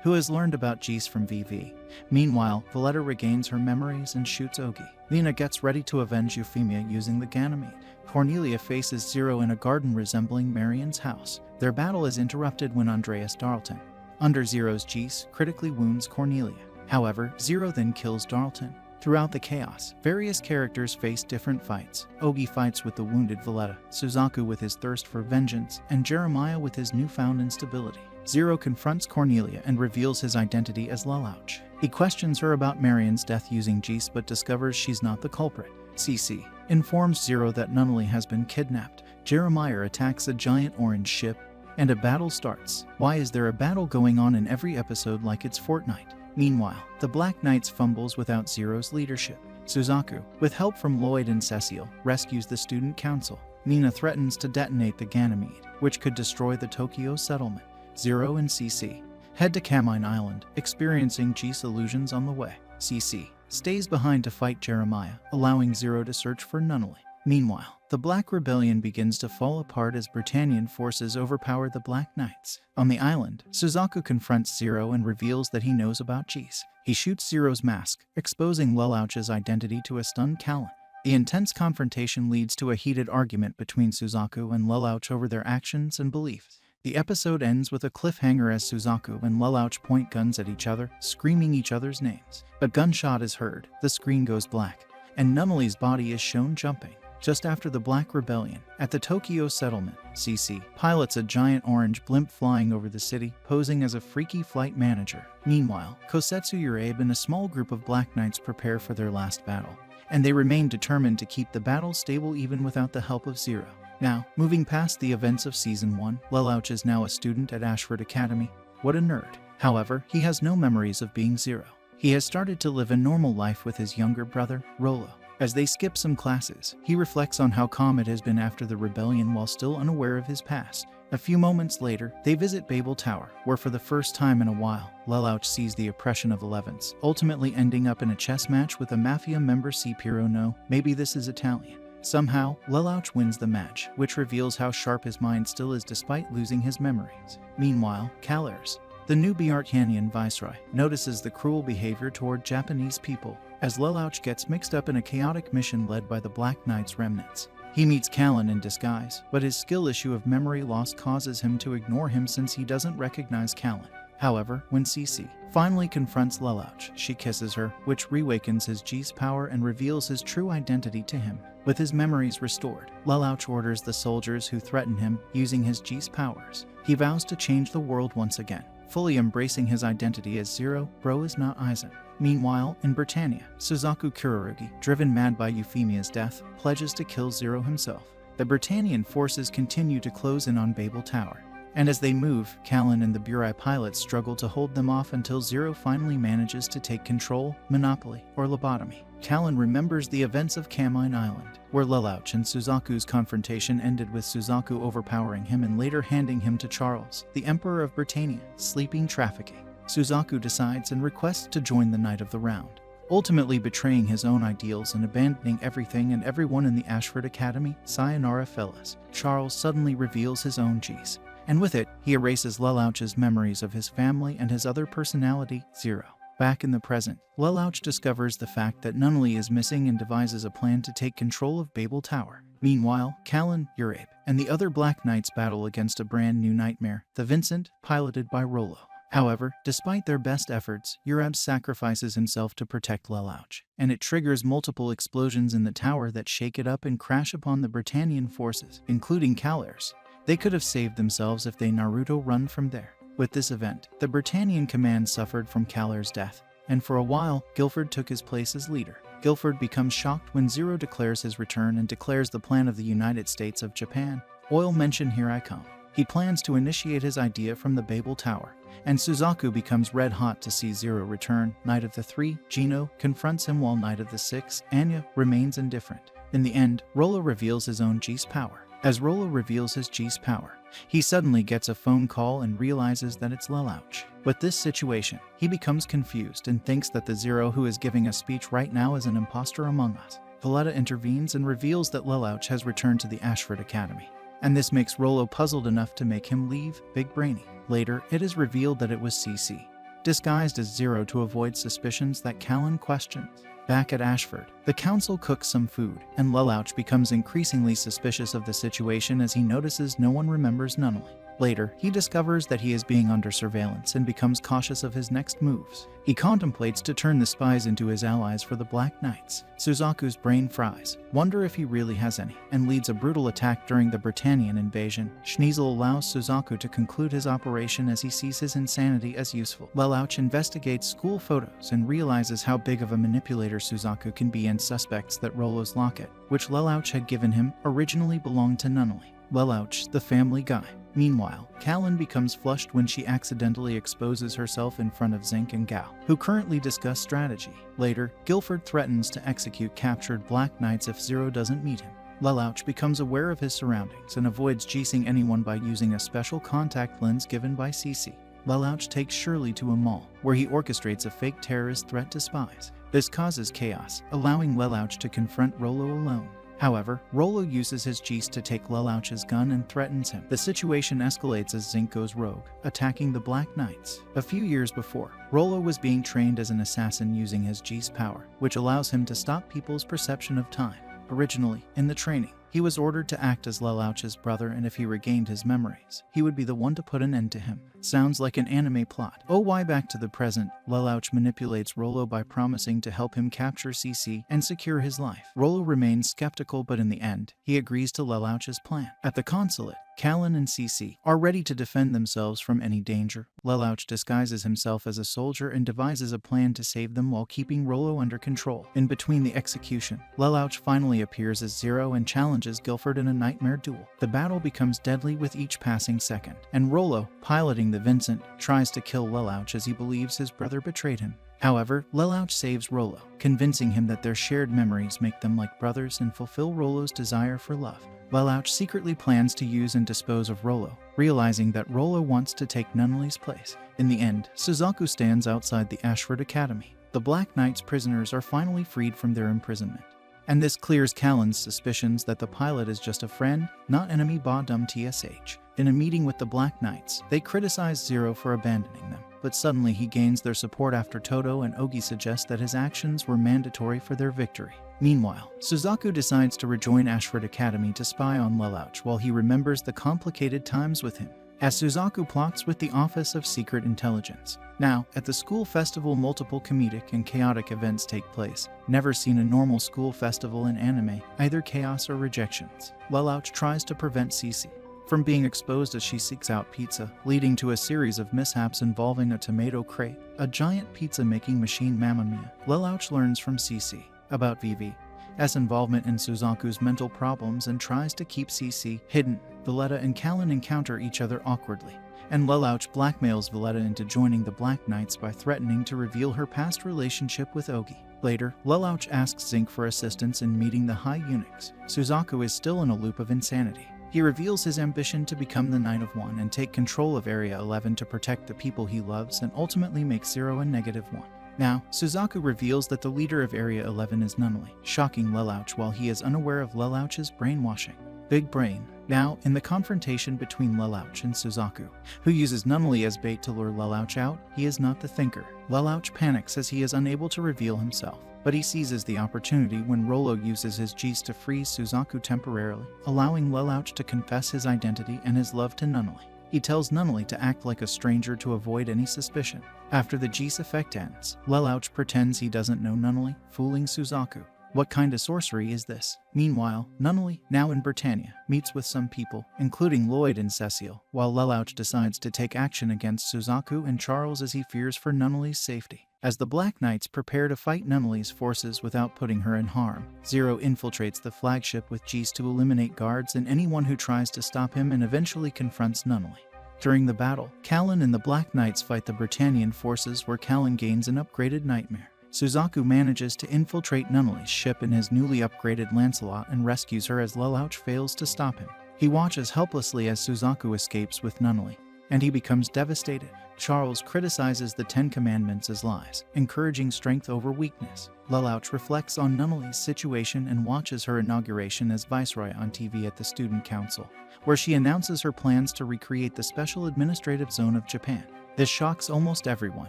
who has learned about Geese from VV. Meanwhile, Valletta regains her memories and shoots Ogi. Nina gets ready to avenge Euphemia using the Ganymede. Cornelia faces Zero in a garden resembling Marion's house. Their battle is interrupted when Andreas Darlton, under Zero's Geese, critically wounds Cornelia. However, Zero then kills Darlton. Throughout the chaos, various characters face different fights. Ogi fights with the wounded Valletta, Suzaku with his thirst for vengeance, and Jeremiah with his newfound instability. Zero confronts Cornelia and reveals his identity as Lelouch. He questions her about Marion's death using Geese but discovers she's not the culprit. CC informs Zero that Nunnally has been kidnapped. Jeremiah attacks a giant orange ship, and a battle starts. Why is there a battle going on in every episode like it's Fortnite? Meanwhile, the Black Knights fumbles without Zero's leadership. Suzaku, with help from Lloyd and Cecile, rescues the student council. Nina threatens to detonate the Ganymede, which could destroy the Tokyo settlement. Zero and CC head to Kamine Island, experiencing Geese illusions on the way. CC stays behind to fight Jeremiah, allowing Zero to search for Nunnally. Meanwhile, the Black Rebellion begins to fall apart as Britannian forces overpower the Black Knights. On the island, Suzaku confronts Zero and reveals that he knows about Geese. He shoots Zero's mask, exposing Lelouch's identity to a stunned Callan. The intense confrontation leads to a heated argument between Suzaku and Lelouch over their actions and beliefs. The episode ends with a cliffhanger as Suzaku and Lelouch point guns at each other, screaming each other's names. A gunshot is heard, the screen goes black, and Nunnally's body is shown jumping. Just after the Black Rebellion, at the Tokyo settlement, CC pilots a giant orange blimp flying over the city, posing as a freaky flight manager. Meanwhile, Kosetsu Urabe and a small group of Black Knights prepare for their last battle, and they remain determined to keep the battle stable even without the help of Zero. Now, moving past the events of Season 1, Lelouch is now a student at Ashford Academy. What a nerd. However, he has no memories of being Zero. He has started to live a normal life with his younger brother, Rollo. As they skip some classes, he reflects on how calm it has been after the rebellion while still unaware of his past. A few moments later, they visit Babel Tower, where for the first time in a while, Lelouch sees the oppression of 11s, ultimately ending up in a chess match with a mafia member. Cipiro. No, maybe this is Italian. Somehow, Lelouch wins the match, which reveals how sharp his mind still is despite losing his memories. Meanwhile, Calers, The new Byaryanian viceroy notices the cruel behavior toward Japanese people as Lelouch gets mixed up in a chaotic mission led by the Black Knight's remnants. He meets Callan in disguise, but his skill issue of memory loss causes him to ignore him since he doesn't recognize Callan. However, when Cece finally confronts Lelouch, she kisses her, which reawakens his G's power and reveals his true identity to him. With his memories restored, Lelouch orders the soldiers who threaten him using his G's powers. He vows to change the world once again, fully embracing his identity as Zero, bro is not Aizen. Meanwhile, in Britannia, Suzaku Kurorugi, driven mad by Euphemia's death, pledges to kill Zero himself. The Britannian forces continue to close in on Babel Tower, and as they move, Callan and the Burai pilots struggle to hold them off until Zero finally manages to take control, monopoly, or lobotomy. Callan remembers the events of Kamine Island, where Lelouch and Suzaku's confrontation ended with Suzaku overpowering him and later handing him to Charles, the Emperor of Britannia, sleeping trafficking. Suzaku decides and requests to join the Knight of the Round, ultimately betraying his own ideals and abandoning everything and everyone in the Ashford Academy. Sayonara fellas. Charles suddenly reveals his own G's, and with it, he erases Lelouch's memories of his family and his other personality, Zero. Back in the present, Lelouch discovers the fact that Nunnally is missing and devises a plan to take control of Babel Tower. Meanwhile, Callan, Urabe, and the other Black Knights battle against a brand new nightmare, the Vincent, piloted by Rollo. However, despite their best efforts, Urabe sacrifices himself to protect Lelouch, and it triggers multiple explosions in the tower that shake it up and crash upon the Britannian forces, including Calairs. They could have saved themselves if they Naruto run from there. With this event, the Britannian command suffered from Calairs' death, and for a while, Guilford took his place as leader. Guilford becomes shocked when Zero declares his return and declares the plan of the United States of Japan. Oil mention here I come. He plans to initiate his idea from the Babel Tower, and Suzaku becomes red hot to see Zero return. Knight of the Three, Gino, confronts him while Knight of the Six, Anya, remains indifferent. In the end, Rollo reveals his own G's power. As Rollo reveals his G's power, he suddenly gets a phone call and realizes that it's Lelouch. With this situation, he becomes confused and thinks that the Zero who is giving a speech right now is an imposter among us. Valletta intervenes and reveals that Lelouch has returned to the Ashford Academy, and this makes Rollo puzzled enough to make him leave, Big Brainy. Later, it is revealed that it was Cece, disguised as Zero to avoid suspicions that Callan questions. Back at Ashford, the council cooks some food, and Lelouch becomes increasingly suspicious of the situation as he notices no one remembers Nunnally. Later, he discovers that he is being under surveillance and becomes cautious of his next moves. He contemplates to turn the spies into his allies for the Black Knights. Suzaku's brain fries, wonder if he really has any, and leads a brutal attack during the Britannian invasion. Schneasel allows Suzaku to conclude his operation as he sees his insanity as useful. Lelouch investigates school photos and realizes how big of a manipulator Suzaku can be and suspects that Rollo's locket, which Lelouch had given him, originally belonged to Nunnally. Lelouch, the family guy. Meanwhile, Callan becomes flushed when she accidentally exposes herself in front of Zinc and Gao, who currently discuss strategy. Later, Guilford threatens to execute captured Black Knights if Zero doesn't meet him. Lelouch becomes aware of his surroundings and avoids cheesing anyone by using a special contact lens given by Cece. Lelouch takes Shirley to a mall, where he orchestrates a fake terrorist threat to spies. This causes chaos, allowing Lelouch to confront Rollo alone. However, Rollo uses his G's to take Lelouch's gun and threatens him. The situation escalates as Zinc goes rogue, attacking the Black Knights. A few years before, Rollo was being trained as an assassin using his G's power, which allows him to stop people's perception of time. Originally, in the training, he was ordered to act as Lelouch's brother, and if he regained his memories, he would be the one to put an end to him. Sounds like an anime plot. Oh, why back to the present, Lelouch manipulates Rollo by promising to help him capture Cece and secure his life. Rollo remains skeptical, but in the end, he agrees to Lelouch's plan. At the consulate, Callan and Cece are ready to defend themselves from any danger. Lelouch disguises himself as a soldier and devises a plan to save them while keeping Rollo under control. In between the execution, Lelouch finally appears as Zero and challenges Guilford in a nightmare duel. The battle becomes deadly with each passing second, and Rollo, piloting the Vincent, tries to kill Lelouch as he believes his brother betrayed him. However, Lelouch saves Rollo, convincing him that their shared memories make them like brothers and fulfill Rollo's desire for love. Lelouch secretly plans to use and dispose of Rollo, realizing that Rollo wants to take Nunnally's place. In the end, Suzaku stands outside the Ashford Academy. The Black Knights prisoners are finally freed from their imprisonment, and this clears Callan's suspicions that the pilot is just a friend, not enemy. Ba dum tsh. In a meeting with the Black Knights, they criticize Zero for abandoning them, but suddenly he gains their support after Todo and Ogi suggest that his actions were mandatory for their victory. Meanwhile, Suzaku decides to rejoin Ashford Academy to spy on Lelouch while he remembers the complicated times with him, as Suzaku plots with the Office of Secret Intelligence. Now, at the school festival, multiple comedic and chaotic events take place. Never seen a normal school festival in anime, either chaos or rejections. Lelouch tries to prevent Cece from being exposed as she seeks out pizza, leading to a series of mishaps involving a tomato crate, a giant pizza-making machine, Mamma Mia. Lelouch learns from Cece about Vivi's involvement in Suzaku's mental problems and tries to keep Cece hidden. Valletta and Callan encounter each other awkwardly, and Lelouch blackmails Valletta into joining the Black Knights by threatening to reveal her past relationship with Ogi. Later, Lelouch asks Zinc for assistance in meeting the High Eunuchs. Suzaku is still in a loop of insanity. He reveals his ambition to become the Knight of One and take control of Area 11 to protect the people he loves and ultimately make Zero and -1. Now, Suzaku reveals that the leader of Area 11 is Nunnally, shocking Lelouch while he is unaware of Lelouch's brainwashing. Big brain. Now, in the confrontation between Lelouch and Suzaku, who uses Nunnally as bait to lure Lelouch out, he is not the thinker. Lelouch panics as he is unable to reveal himself, but he seizes the opportunity when Rollo uses his G's to freeze Suzaku temporarily, allowing Lelouch to confess his identity and his love to Nunnally. He tells Nunnally to act like a stranger to avoid any suspicion. After the G's effect ends, Lelouch pretends he doesn't know Nunnally, fooling Suzaku. What kind of sorcery is this? Meanwhile, Nunnally, now in Britannia, meets with some people, including Lloyd and Cecile, while Lelouch decides to take action against Suzaku and Charles as he fears for Nunnally's safety. As the Black Knights prepare to fight Nunnally's forces without putting her in harm, Zero infiltrates the flagship with G's to eliminate guards and anyone who tries to stop him and eventually confronts Nunnally. During the battle, Callan and the Black Knights fight the Britannian forces where Callan gains an upgraded Nightmare. Suzaku manages to infiltrate Nunnally's ship in his newly upgraded Lancelot and rescues her as Lelouch fails to stop him. He watches helplessly as Suzaku escapes with Nunnally, and he becomes devastated. Charles criticizes the 10 Commandments as lies, encouraging strength over weakness. Lelouch reflects on Nunnally's situation and watches her inauguration as Viceroy on TV at the Student Council, where she announces her plans to recreate the Special Administrative Zone of Japan. This shocks almost everyone,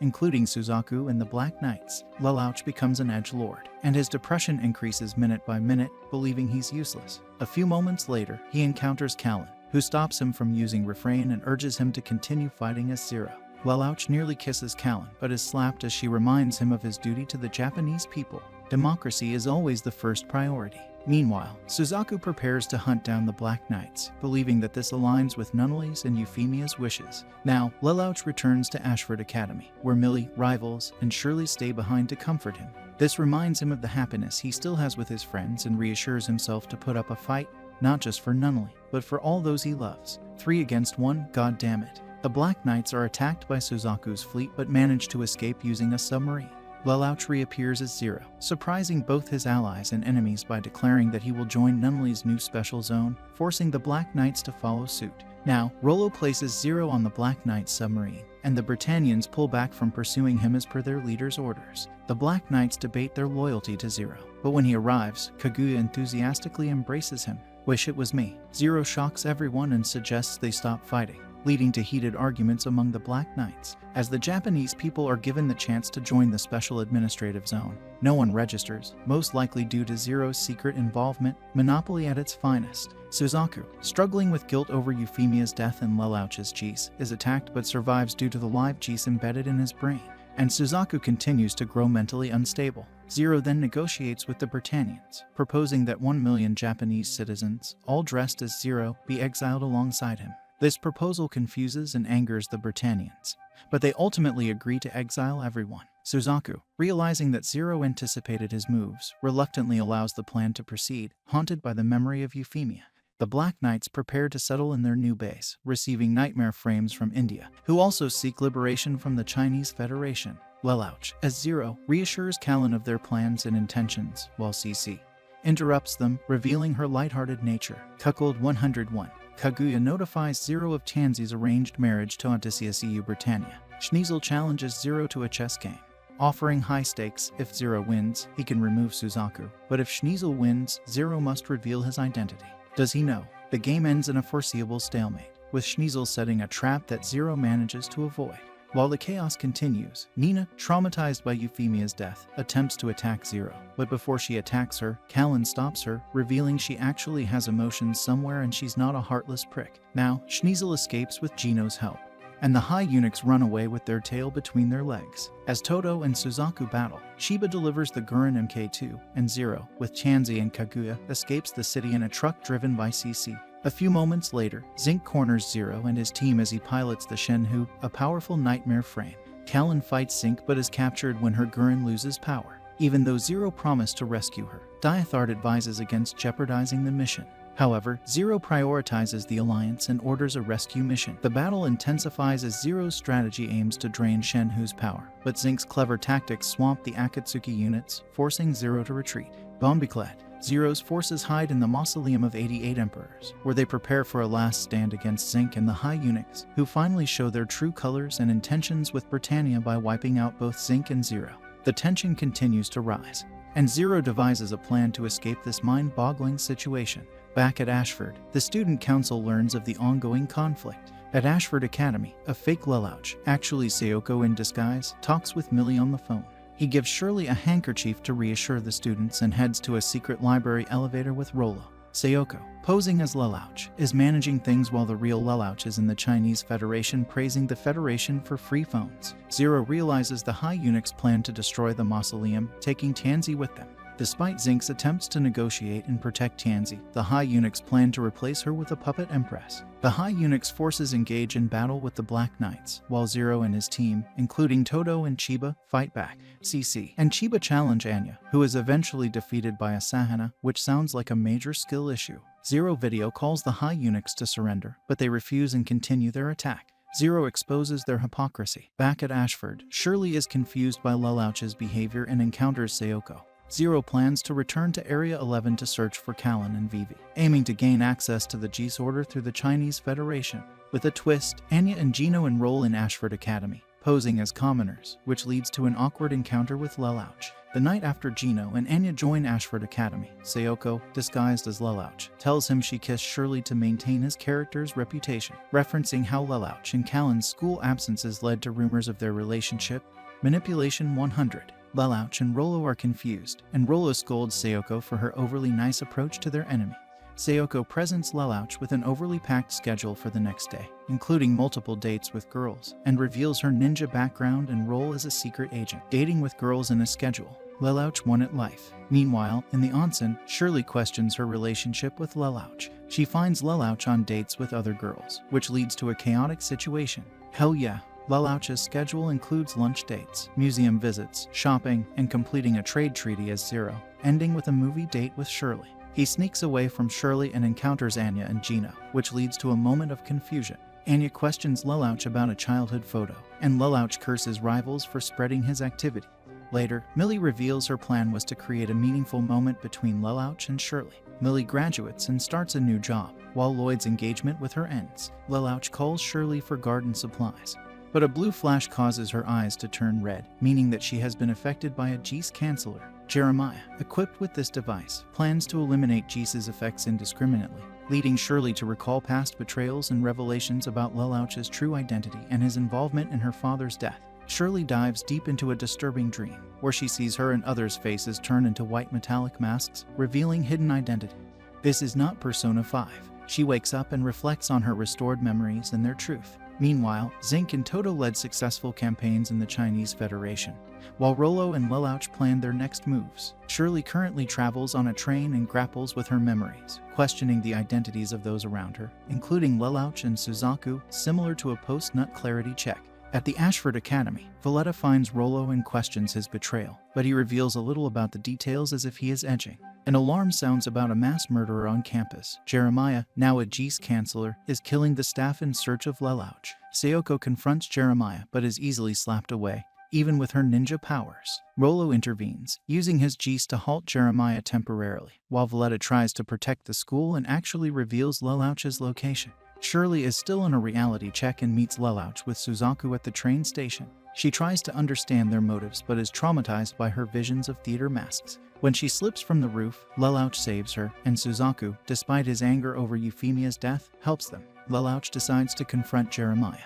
including Suzaku and the Black Knights. Lelouch becomes an edgelord, and his depression increases minute by minute, believing he's useless. A few moments later, he encounters Callan, who stops him from using Refrain and urges him to continue fighting as Zero. Lelouch nearly kisses Callan, but is slapped as she reminds him of his duty to the Japanese people. Democracy is always the first priority. Meanwhile, Suzaku prepares to hunt down the Black Knights, believing that this aligns with Nunnally's and Euphemia's wishes. Now, Lelouch returns to Ashford Academy, where Millie, Rivals, and Shirley stay behind to comfort him. This reminds him of the happiness he still has with his friends and reassures himself to put up a fight, not just for Nunnally, but for all those he loves. 3 against 1, god damn it. The Black Knights are attacked by Suzaku's fleet but manage to escape using a submarine. Lelouch reappears as Zero, surprising both his allies and enemies by declaring that he will join Nunnally's new special zone, forcing the Black Knights to follow suit. Now, Rollo places Zero on the Black Knight submarine, and the Britannians pull back from pursuing him as per their leader's orders. The Black Knights debate their loyalty to Zero, but when he arrives, Kaguya enthusiastically embraces him. Wish it was me. Zero shocks everyone and suggests they stop fighting, leading to heated arguments among the Black Knights. As the Japanese people are given the chance to join the Special Administrative Zone, no one registers, most likely due to Zero's secret involvement, monopoly at its finest. Suzaku, struggling with guilt over Euphemia's death and Lelouch's G's, is attacked but survives due to the live G's embedded in his brain, and Suzaku continues to grow mentally unstable. Zero then negotiates with the Britannians, proposing that 1 million Japanese citizens, all dressed as Zero, be exiled alongside him. This proposal confuses and angers the Britannians, but they ultimately agree to exile everyone. Suzaku, realizing that Zero anticipated his moves, reluctantly allows the plan to proceed, haunted by the memory of Euphemia. The Black Knights prepare to settle in their new base, receiving nightmare frames from India, who also seek liberation from the Chinese Federation. Lelouch, as Zero, reassures Callan of their plans and intentions, while Cece interrupts them, revealing her lighthearted nature. Cuckold 101. Kaguya notifies Zero of Tansy's arranged marriage to Odysseus EU Britannia. Schneasel challenges Zero to a chess game, offering high stakes. If Zero wins, he can remove Suzaku, but if Schneasel wins, Zero must reveal his identity. Does he know? The game ends in a foreseeable stalemate, with Schneasel setting a trap that Zero manages to avoid. While the chaos continues, Nina, traumatized by Euphemia's death, attempts to attack Zero. But before she attacks her, Callan stops her, revealing she actually has emotions somewhere and she's not a heartless prick. Now, Schneasel escapes with Gino's help, and the high eunuchs run away with their tail between their legs. As Toto and Suzaku battle, Shiba delivers the Gurren MK2, and Zero, with Chanzi and Kaguya, escapes the city in a truck driven by CC. A few moments later, Zinc corners Zero and his team as he pilots the Shenhu, a powerful nightmare frame. Callan fights Zinc but is captured when her Gurren loses power. Even though Zero promised to rescue her, Diathard advises against jeopardizing the mission. However, Zero prioritizes the Alliance and orders a rescue mission. The battle intensifies as Zero's strategy aims to drain Shenhu's power, but Zinc's clever tactics swamp the Akatsuki units, forcing Zero to retreat. Bombiclad, Zero's forces hide in the Mausoleum of 88 Emperors, where they prepare for a last stand against Zinc and the High Eunuchs, who finally show their true colors and intentions with Britannia by wiping out both Zinc and Zero. The tension continues to rise, and Zero devises a plan to escape this mind-boggling situation. Back at Ashford, the student council learns of the ongoing conflict. At Ashford Academy, a fake Lelouch, actually Sayoko in disguise, talks with Millie on the phone. He gives Shirley a handkerchief to reassure the students and heads to a secret library elevator with Rollo. Sayoko, posing as Lelouch, is managing things while the real Lelouch is in the Chinese Federation praising the Federation for free phones. Zero realizes the High Eunuchs plan to destroy the mausoleum, taking Tianzi with them. Despite Zinc's attempts to negotiate and protect Tianzi, the High Eunuchs plan to replace her with a puppet empress. The High Eunuchs' forces engage in battle with the Black Knights, while Zero and his team, including Toto and Chiba, fight back. CC and Chiba challenge Anya, who is eventually defeated by Asahana, which sounds like a major skill issue. Zero video calls the High Eunuchs to surrender, but they refuse and continue their attack. Zero exposes their hypocrisy. Back at Ashford, Shirley is confused by Lelouch's behavior and encounters Sayoko. Zero plans to return to Area 11 to search for Callan and Vivi, aiming to gain access to the G's order through the Chinese Federation. With a twist, Anya and Gino enroll in Ashford Academy, posing as commoners, which leads to an awkward encounter with Lelouch. The night after Gino and Anya join Ashford Academy, Sayoko, disguised as Lelouch, tells him she kissed Shirley to maintain his character's reputation, referencing how Lelouch and Callan's school absences led to rumors of their relationship. Manipulation 100. Lelouch and Rollo are confused, and Rollo scolds Sayoko for her overly nice approach to their enemy. Sayoko presents Lelouch with an overly packed schedule for the next day, including multiple dates with girls, and reveals her ninja background and role as a secret agent. Dating with girls in a schedule, Lelouch won at life. Meanwhile, in the onsen, Shirley questions her relationship with Lelouch. She finds Lelouch on dates with other girls, which leads to a chaotic situation. Hell yeah. Lelouch's schedule includes lunch dates, museum visits, shopping, and completing a trade treaty as Zero, ending with a movie date with Shirley. He sneaks away from Shirley and encounters Anya and Gino, which leads to a moment of confusion. Anya questions Lelouch about a childhood photo, and Lelouch curses rivals for spreading his activity. Later, Millie reveals her plan was to create a meaningful moment between Lelouch and Shirley. Millie graduates and starts a new job, while Lloyd's engagement with her ends. Lelouch calls Shirley for garden supplies, but a blue flash causes her eyes to turn red, meaning that she has been affected by a Geese canceller. Jeremiah, equipped with this device, plans to eliminate Geese's effects indiscriminately, leading Shirley to recall past betrayals and revelations about Lelouch's true identity and his involvement in her father's death. Shirley dives deep into a disturbing dream, where she sees her and others' faces turn into white metallic masks, revealing hidden identity. This is not Persona 5. She wakes up and reflects on her restored memories and their truth. Meanwhile, Zinc and Toto led successful campaigns in the Chinese Federation, while Rollo and Lelouch planned their next moves. Shirley currently travels on a train and grapples with her memories, questioning the identities of those around her, including Lelouch and Suzaku, similar to a post-nut clarity check. At the Ashford Academy, Valletta finds Rollo and questions his betrayal, but he reveals a little about the details as if he is edging. An alarm sounds about a mass murderer on campus. Jeremiah, now a Geese canceller, is killing the staff in search of Lelouch. Sayoko confronts Jeremiah but is easily slapped away, even with her ninja powers. Rollo intervenes, using his Geese to halt Jeremiah temporarily, while Valletta tries to protect the school and actually reveals Lelouch's location. Shirley is still on a reality check and meets Lelouch with Suzaku at the train station. She tries to understand their motives but is traumatized by her visions of theater masks. When she slips from the roof, Lelouch saves her, and Suzaku, despite his anger over Euphemia's death, helps them. Lelouch decides to confront Jeremiah,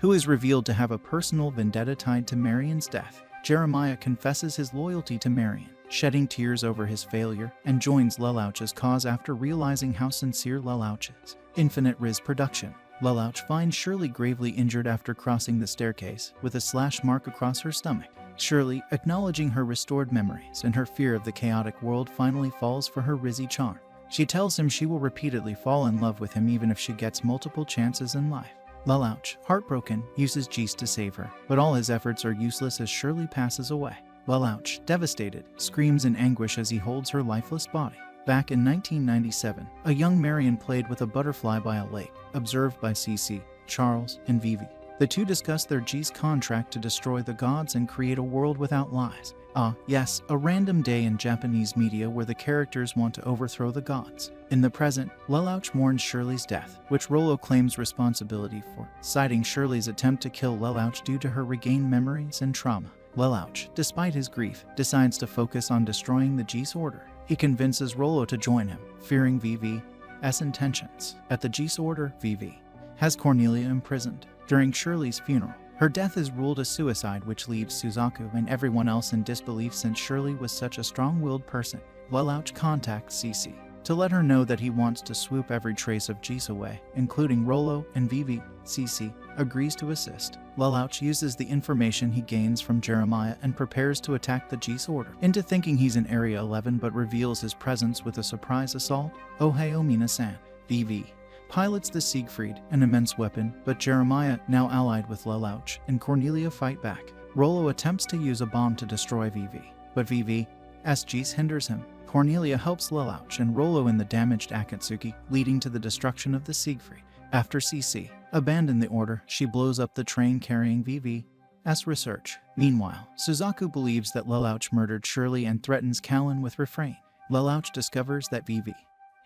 who is revealed to have a personal vendetta tied to Marion's death. Jeremiah confesses his loyalty to Marion, shedding tears over his failure, and joins Lelouch's cause after realizing how sincere Lelouch is. Infinite Riz production. Lelouch finds Shirley gravely injured after crossing the staircase, with a slash mark across her stomach. Shirley, acknowledging her restored memories and her fear of the chaotic world, finally falls for her Rizzy charm. She tells him she will repeatedly fall in love with him even if she gets multiple chances in life. Lelouch, heartbroken, uses Jees to save her, but all his efforts are useless as Shirley passes away. Lelouch, devastated, screams in anguish as he holds her lifeless body. Back in 1997, a young Marion played with a butterfly by a lake, observed by Cece, Charles, and Vivi. The two discuss their Jees contract to destroy the gods and create a world without lies. Yes, a random day in Japanese media where the characters want to overthrow the gods. In the present, Lelouch mourns Shirley's death, which Rollo claims responsibility for, citing Shirley's attempt to kill Lelouch due to her regained memories and trauma. Lelouch, despite his grief, decides to focus on destroying the Jees Order. He convinces Rollo to join him, fearing Vivi's intentions. At the Jees Order, Vivi has Cornelia imprisoned. During Shirley's funeral, her death is ruled a suicide, which leaves Suzaku and everyone else in disbelief since Shirley was such a strong-willed person. Lelouch contacts Cece to let her know that he wants to swoop every trace of Jees away, including Rollo and Vivi. Cece agrees to assist. Lelouch uses the information he gains from Jeremiah and prepares to attack the Jees Order, into thinking he's in Area 11 but reveals his presence with a surprise assault. Ohio Mina-san. Vivi pilots the Siegfried, an immense weapon, but Jeremiah, now allied with Lelouch, and Cornelia fight back. Rollo attempts to use a bomb to destroy Vivi, but Vivi's Jees hinders him. Cornelia helps Lelouch and Rollo in the damaged Akatsuki, leading to the destruction of the Siegfried. After Cece abandoned the order, she blows up the train carrying Vivi's research. Meanwhile, Suzaku believes that Lelouch murdered Shirley and threatens Callan with refrain. Lelouch discovers that Vivi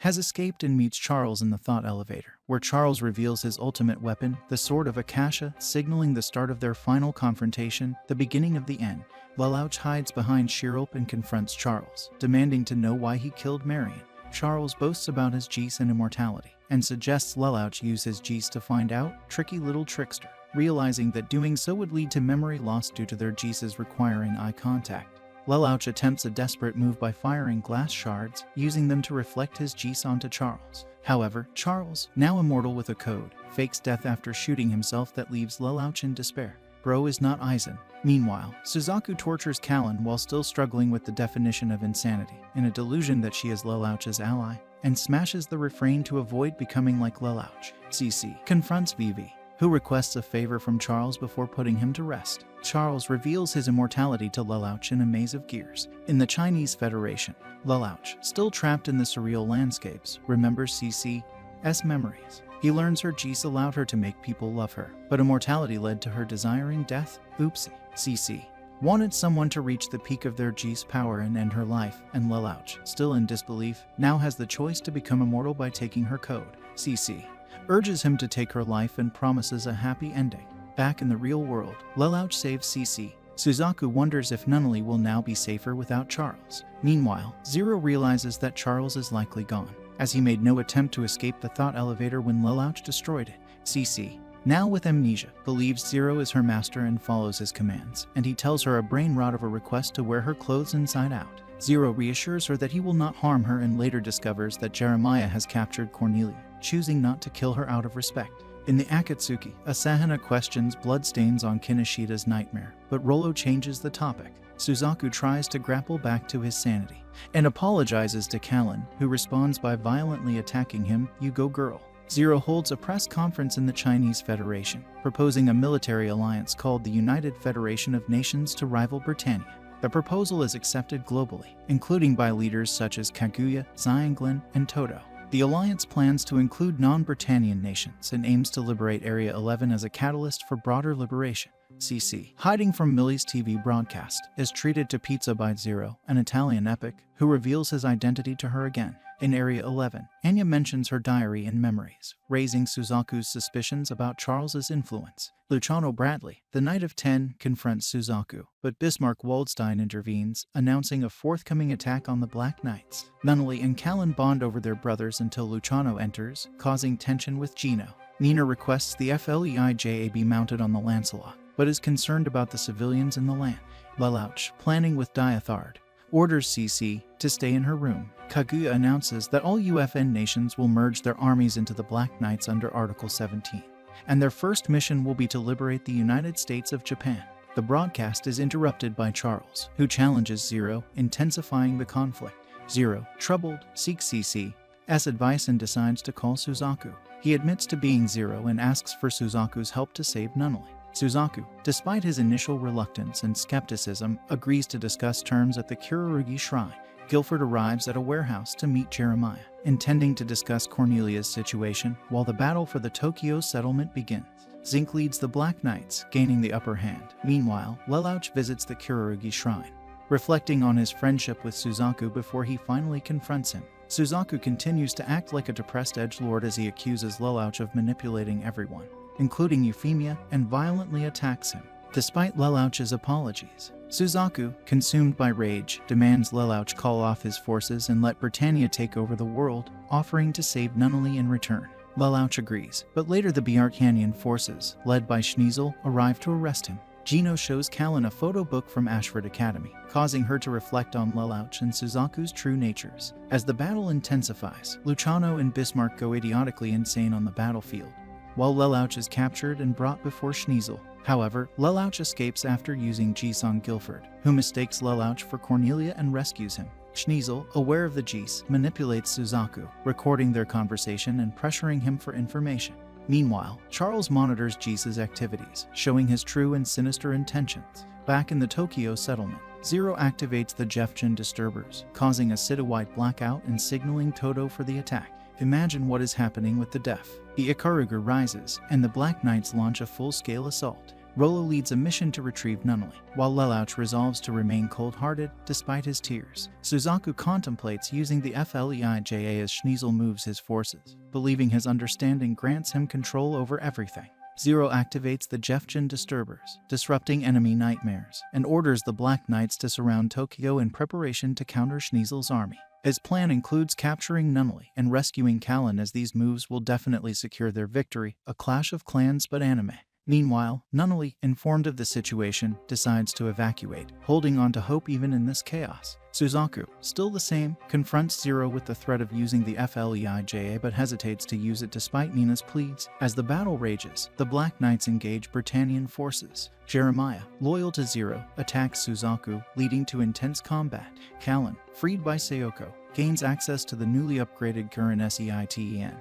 has escaped and meets Charles in the thought elevator, where Charles reveals his ultimate weapon, the Sword of Akasha, signaling the start of their final confrontation, the beginning of the end. Lelouch hides behind Shirley and confronts Charles, demanding to know why he killed Marion. Charles boasts about his Jees and immortality, and suggests Lelouch use his Jees to find out. Tricky little trickster, realizing that doing so would lead to memory loss due to their Jees requiring eye contact. Lelouch attempts a desperate move by firing glass shards, using them to reflect his Jees onto Charles. However, Charles, now immortal with a code, fakes death after shooting himself that leaves Lelouch in despair. Bro is not Aizen. Meanwhile, Suzaku tortures Callan while still struggling with the definition of insanity, in a delusion that she is Lelouch's ally, and smashes the refrain to avoid becoming like Lelouch. Cece confronts Vivi, who requests a favor from Charles before putting him to rest. Charles reveals his immortality to Lelouch in a maze of gears. In the Chinese Federation, Lelouch, still trapped in the surreal landscapes, remembers Cece's memories. He learns her Jees allowed her to make people love her, but immortality led to her desiring death. Oopsie. Cece wanted someone to reach the peak of their Jees power and end her life, and Lelouch, still in disbelief, now has the choice to become immortal by taking her code. Cece urges him to take her life and promises a happy ending. Back in the real world, Lelouch saves Cece. Suzaku wonders if Nunnally will now be safer without Charles. Meanwhile, Zero realizes that Charles is likely gone, as he made no attempt to escape the thought elevator when Lelouch destroyed it. Cece, now with amnesia, believes Zero is her master and follows his commands, and he tells her a brain rot of a request to wear her clothes inside out. Zero reassures her that he will not harm her and later discovers that Jeremiah has captured Cornelia, choosing not to kill her out of respect. In the Akatsuki, Asahana questions bloodstains on Kinishida's nightmare, but Rollo changes the topic. Suzaku tries to grapple back to his sanity, and apologizes to Callan, who responds by violently attacking him. You go girl. Zero holds a press conference in the Chinese Federation, proposing a military alliance called the United Federation of Nations to rival Britannia. The proposal is accepted globally, including by leaders such as Kaguya, Xianglin, and Toto. The alliance plans to include non-Britannian nations and aims to liberate Area 11 as a catalyst for broader liberation. Cece, hiding from Millie's TV broadcast, is treated to pizza by Zero, an Italian epic, who reveals his identity to her again. In Area 11, Anya mentions her diary and memories, raising Suzaku's suspicions about Charles's influence. Luciano Bradley, the Knight of Ten, confronts Suzaku, but Bismarck Waldstein intervenes, announcing a forthcoming attack on the Black Knights. Nunnally and Callan bond over their brothers until Luciano enters, causing tension with Gino. Nina requests the FLEIJA be mounted on the Lancelot, but is concerned about the civilians in the land. Lelouch, planning with Diathard, orders CC to stay in her room. Kaguya announces that all UFN nations will merge their armies into the Black Knights under Article 17, and their first mission will be to liberate the United States of Japan. The broadcast is interrupted by Charles, who challenges Zero, intensifying the conflict. Zero, troubled, seeks CC's advice and decides to call Suzaku. He admits to being Zero and asks for Suzaku's help to save Nunnally. Suzaku, despite his initial reluctance and skepticism, agrees to discuss terms at the Kurarugi Shrine. Guilford arrives at a warehouse to meet Jeremiah, intending to discuss Cornelia's situation while the battle for the Tokyo settlement begins. Zinc leads the Black Knights, gaining the upper hand. Meanwhile, Lelouch visits the Kurarugi Shrine, reflecting on his friendship with Suzaku before he finally confronts him. Suzaku continues to act like a depressed edgelord as he accuses Lelouch of manipulating everyone, including Euphemia, and violently attacks him. Despite Lelouch's apologies, Suzaku, consumed by rage, demands Lelouch call off his forces and let Britannia take over the world, offering to save Nunnally in return. Lelouch agrees, but later the Bjarkanian forces, led by Schneasel, arrive to arrest him. Gino shows Callan a photo book from Ashford Academy, causing her to reflect on Lelouch and Suzaku's true natures. As the battle intensifies, Luciano and Bismarck go idiotically insane on the battlefield, while Lelouch is captured and brought before Schneasel. However, Lelouch escapes after using Geese on Guilford, who mistakes Lelouch for Cornelia and rescues him. Schneasel, aware of the Geese, manipulates Suzaku, recording their conversation and pressuring him for information. Meanwhile, Charles monitors Geese's activities, showing his true and sinister intentions. Back in the Tokyo settlement, Zero activates the Jeffgen disturbers, causing a citywide blackout and signaling Toto for the attack. Imagine what is happening with the deaf. The Ikaruga rises, and the Black Knights launch a full-scale assault. Rollo leads a mission to retrieve Nunnally, while Lelouch resolves to remain cold-hearted despite his tears. Suzaku contemplates using the FLEIJA as Schneasel moves his forces, believing his understanding grants him control over everything. Zero activates the Jeffgen disturbers, disrupting enemy nightmares, and orders the Black Knights to surround Tokyo in preparation to counter Schneasel's army. His plan includes capturing Nunnally and rescuing Callan, as these moves will definitely secure their victory. A clash of clans but anime. Meanwhile, Nunnally, informed of the situation, decides to evacuate, holding on to hope even in this chaos. Suzaku, still the same, confronts Zero with the threat of using the FLEIJA but hesitates to use it despite Nina's pleas. As the battle rages, the Black Knights engage Britannian forces. Jeremiah, loyal to Zero, attacks Suzaku, leading to intense combat. Callan, freed by Sayoko, gains access to the newly upgraded Kurin Seiten.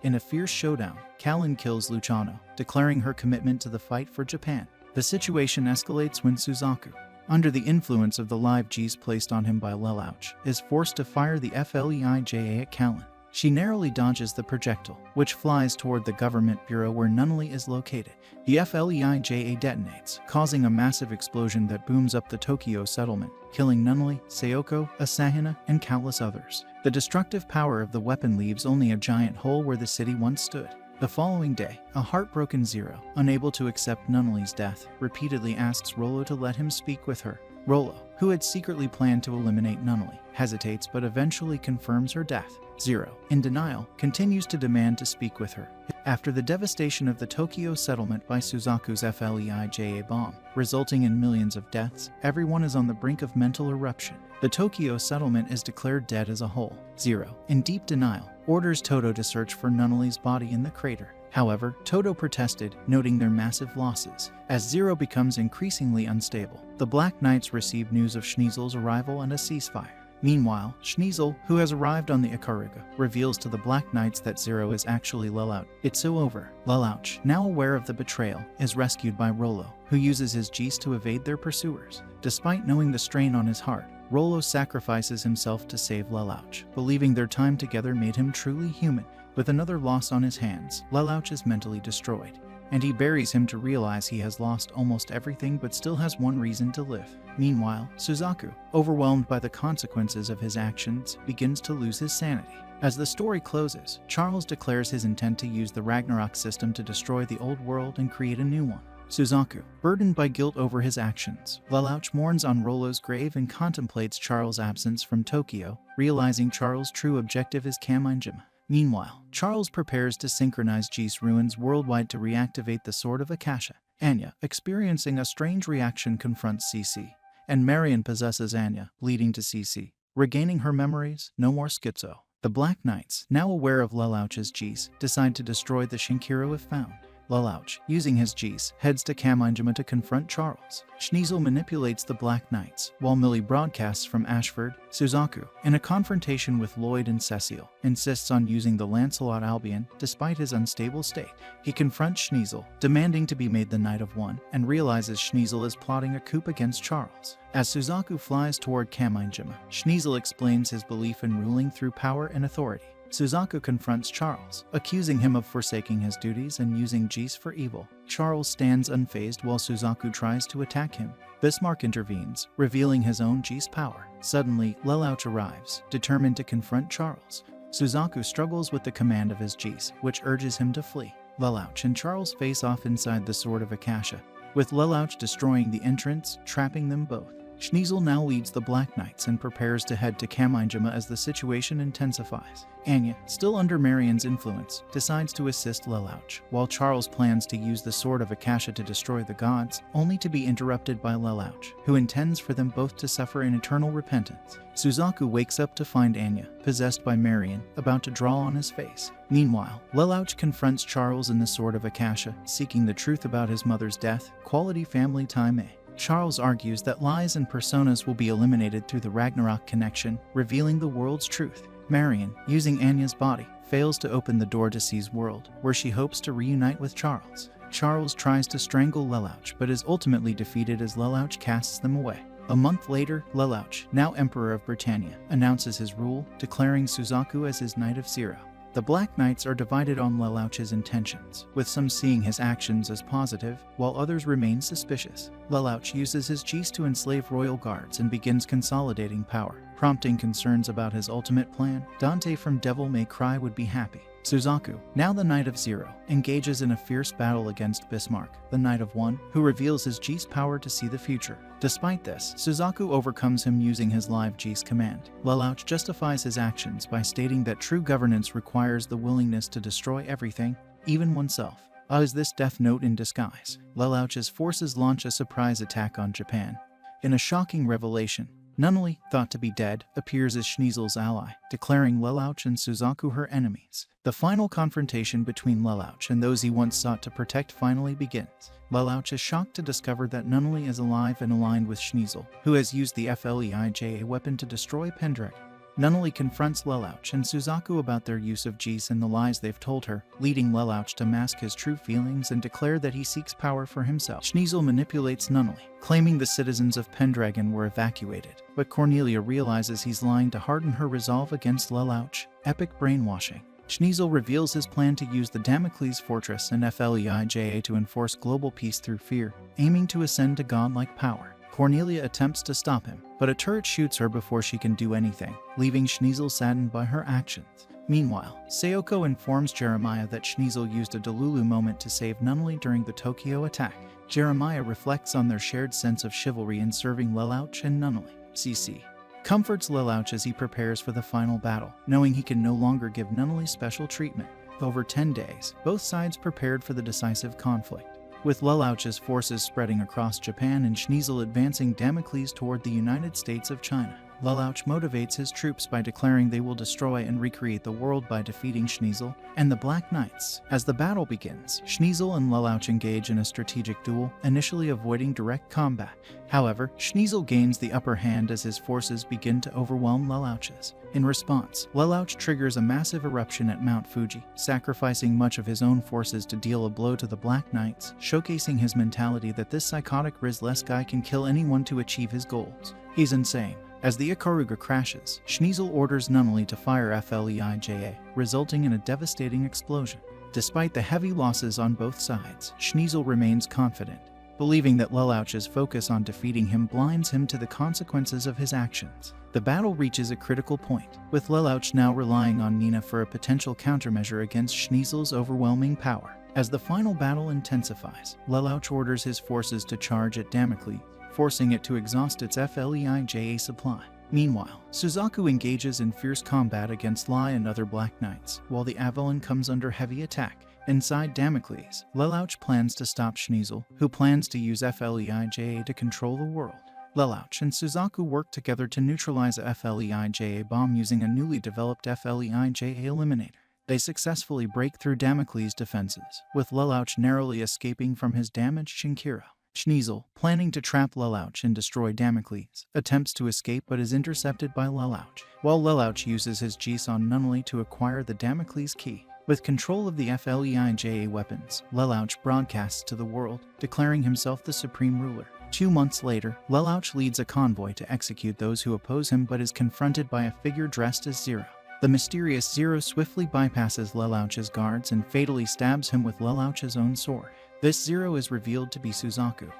In a fierce showdown, Callan kills Luciano, declaring her commitment to the fight for Japan. The situation escalates when Suzaku, under the influence of the live G's placed on him by Lelouch, is forced to fire the FLEIJA at Callan. She narrowly dodges the projectile, which flies toward the government bureau where Nunnally is located. The FLEIJA detonates, causing a massive explosion that booms up the Tokyo settlement, killing Nunnally, Sayoko, Asahina, and countless others. The destructive power of the weapon leaves only a giant hole where the city once stood. The following day, a heartbroken Zero, unable to accept Nunnally's death, repeatedly asks Rollo to let him speak with her. Rollo, who had secretly planned to eliminate Nunnally, hesitates but eventually confirms her death. Zero, in denial, continues to demand to speak with her. After the devastation of the Tokyo settlement by Suzaku's FLEIJA bomb, resulting in millions of deaths, everyone is on the brink of mental eruption. The Tokyo settlement is declared dead as a whole. Zero, in deep denial, orders Toto to search for Nunnally's body in the crater. However, Toto protested, noting their massive losses. As Zero becomes increasingly unstable, the Black Knights receive news of Schneasel's arrival and a ceasefire. Meanwhile, Schneasel, who has arrived on the Ikaruga, reveals to the Black Knights that Zero is actually Lelouch. It's so over. Lelouch, now aware of the betrayal, is rescued by Rollo, who uses his Geese to evade their pursuers. Despite knowing the strain on his heart, Rollo sacrifices himself to save Lelouch, believing their time together made him truly human. With another loss on his hands, Lelouch is mentally destroyed, and he buries him to realize he has lost almost everything but still has one reason to live. Meanwhile, Suzaku, overwhelmed by the consequences of his actions, begins to lose his sanity. As the story closes, Charles declares his intent to use the Ragnarok system to destroy the old world and create a new one. Suzaku, burdened by guilt over his actions, Lelouch mourns on Rollo's grave and contemplates Charles' absence from Tokyo, realizing Charles' true objective is Kamenjima. Meanwhile, Charles prepares to synchronize Geese ruins worldwide to reactivate the Sword of Akasha. Anya, experiencing a strange reaction, confronts Cece, and Marion possesses Anya, leading to Cece regaining her memories. No more schizo. The Black Knights, now aware of Lelouch's Geese, decide to destroy the Shinkiro if found. Lelouch, using his Geese, heads to Kamienjima to confront Charles. Schneasel manipulates the Black Knights, while Millie broadcasts from Ashford. Suzaku, in a confrontation with Lloyd and Cecile, insists on using the Lancelot Albion despite his unstable state. He confronts Schneasel, demanding to be made the Knight of One, and realizes Schneasel is plotting a coup against Charles. As Suzaku flies toward Kamienjima, Schneasel explains his belief in ruling through power and authority. Suzaku confronts Charles, accusing him of forsaking his duties and using Geese for evil. Charles stands unfazed while Suzaku tries to attack him. Bismarck intervenes, revealing his own Geese power. Suddenly, Lelouch arrives, determined to confront Charles. Suzaku struggles with the command of his Geese, which urges him to flee. Lelouch and Charles face off inside the Sword of Akasha, with Lelouch destroying the entrance, trapping them both. Schneasel now leads the Black Knights and prepares to head to Kamienjima as the situation intensifies. Anya, still under Marion's influence, decides to assist Lelouch, while Charles plans to use the Sword of Akasha to destroy the gods, only to be interrupted by Lelouch, who intends for them both to suffer in eternal repentance. Suzaku wakes up to find Anya, possessed by Marion, about to draw on his face. Meanwhile, Lelouch confronts Charles in the Sword of Akasha, seeking the truth about his mother's death. Quality family time. Charles argues that lies and personas will be eliminated through the Ragnarok connection, revealing the world's truth. Marion, using Anya's body, fails to open the door to C's world, where she hopes to reunite with Charles. Charles tries to strangle Lelouch, but is ultimately defeated as Lelouch casts them away. A month later, Lelouch, now Emperor of Britannia, announces his rule, declaring Suzaku as his Knight of Zero. The Black Knights are divided on Lelouch's intentions, with some seeing his actions as positive, while others remain suspicious. Lelouch uses his Geese to enslave royal guards and begins consolidating power, prompting concerns about his ultimate plan. Dante from Devil May Cry would be happy. Suzaku, now the Knight of Zero, engages in a fierce battle against Bismarck, the Knight of One, who reveals his Geese power to see the future. Despite this, Suzaku overcomes him using his live Geese command. Lelouch justifies his actions by stating that true governance requires the willingness to destroy everything, even oneself. Is this Death Note in disguise? Lelouch's forces launch a surprise attack on Japan. In a shocking revelation, Nunnally, thought to be dead, appears as Schneasel's ally, declaring Lelouch and Suzaku her enemies. The final confrontation between Lelouch and those he once sought to protect finally begins. Lelouch is shocked to discover that Nunnally is alive and aligned with Schneasel, who has used the Fleija weapon to destroy Pendragon. Nunnally confronts Lelouch and Suzaku about their use of Geese and the lies they've told her, leading Lelouch to mask his true feelings and declare that he seeks power for himself. Schneasel manipulates Nunnally, claiming the citizens of Pendragon were evacuated, but Cornelia realizes he's lying to harden her resolve against Lelouch. Epic brainwashing. Schneasel reveals his plan to use the Damocles Fortress and Fleija to enforce global peace through fear, aiming to ascend to godlike power. Cornelia attempts to stop him, but a turret shoots her before she can do anything, leaving Schneasel saddened by her actions. Meanwhile, Sayoko informs Jeremiah that Schneasel used a Delulu moment to save Nunnally during the Tokyo attack. Jeremiah reflects on their shared sense of chivalry in serving Lelouch and Nunnally. CC comforts Lelouch as he prepares for the final battle, knowing he can no longer give Nunnally special treatment. Over 10 days, both sides prepared for the decisive conflict, with Lelouch's forces spreading across Japan and Schneasel advancing Damocles toward the United States of China. Lelouch motivates his troops by declaring they will destroy and recreate the world by defeating Schneasel and the Black Knights. As the battle begins, Schneasel and Lelouch engage in a strategic duel, initially avoiding direct combat. However, Schneasel gains the upper hand as his forces begin to overwhelm Lelouch's. In response, Lelouch triggers a massive eruption at Mount Fuji, sacrificing much of his own forces to deal a blow to the Black Knights, showcasing his mentality that this psychotic Rizless guy can kill anyone to achieve his goals. He's insane. As the Ikaruga crashes, Schneasel orders Nunnally to fire Fleija, resulting in a devastating explosion. Despite the heavy losses on both sides, Schneasel remains confident, believing that Lelouch's focus on defeating him blinds him to the consequences of his actions. The battle reaches a critical point, with Lelouch now relying on Nina for a potential countermeasure against Schneasel's overwhelming power. As the final battle intensifies, Lelouch orders his forces to charge at Damocles, forcing it to exhaust its Fleija supply. Meanwhile, Suzaku engages in fierce combat against Lai and other Black Knights, while the Avalon comes under heavy attack. Inside Damocles, Lelouch plans to stop Schneasel, who plans to use FLEIJA to control the world. Lelouch and Suzaku work together to neutralize a FLEIJA bomb using a newly developed FLEIJA eliminator. They successfully break through Damocles' defenses, with Lelouch narrowly escaping from his damaged Shinkira. Schneasel, planning to trap Lelouch and destroy Damocles, attempts to escape but is intercepted by Lelouch, while Lelouch uses his Jisan Nunnery to acquire the Damocles key. With control of the FLEIJA weapons, Lelouch broadcasts to the world, declaring himself the supreme ruler. 2 months later, Lelouch leads a convoy to execute those who oppose him but is confronted by a figure dressed as Zero. The mysterious Zero swiftly bypasses Lelouch's guards and fatally stabs him with Lelouch's own sword. This Zero is revealed to be Suzaku,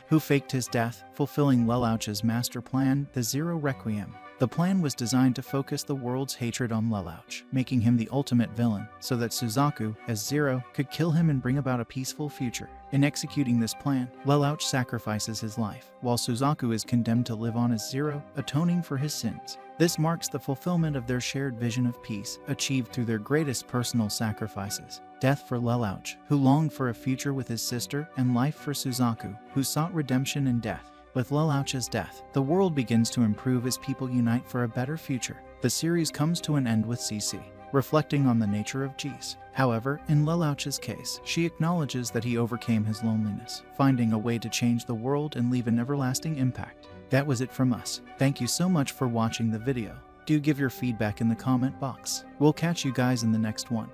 who faked his death, fulfilling Lelouch's master plan, the Zero Requiem. The plan was designed to focus the world's hatred on Lelouch, making him the ultimate villain, so that Suzaku, as Zero, could kill him and bring about a peaceful future. In executing this plan, Lelouch sacrifices his life, while Suzaku is condemned to live on as Zero, atoning for his sins. This marks the fulfillment of their shared vision of peace, achieved through their greatest personal sacrifices. Death for Lelouch, who longed for a future with his sister, and life for Suzaku, who sought redemption in death. With Lelouch's death, the world begins to improve as people unite for a better future. The series comes to an end with CC, reflecting on the nature of Jeez. However, in Lelouch's case, she acknowledges that he overcame his loneliness, finding a way to change the world and leave an everlasting impact. That was it from us. Thank you so much for watching the video. Do give your feedback in the comment box. We'll catch you guys in the next one.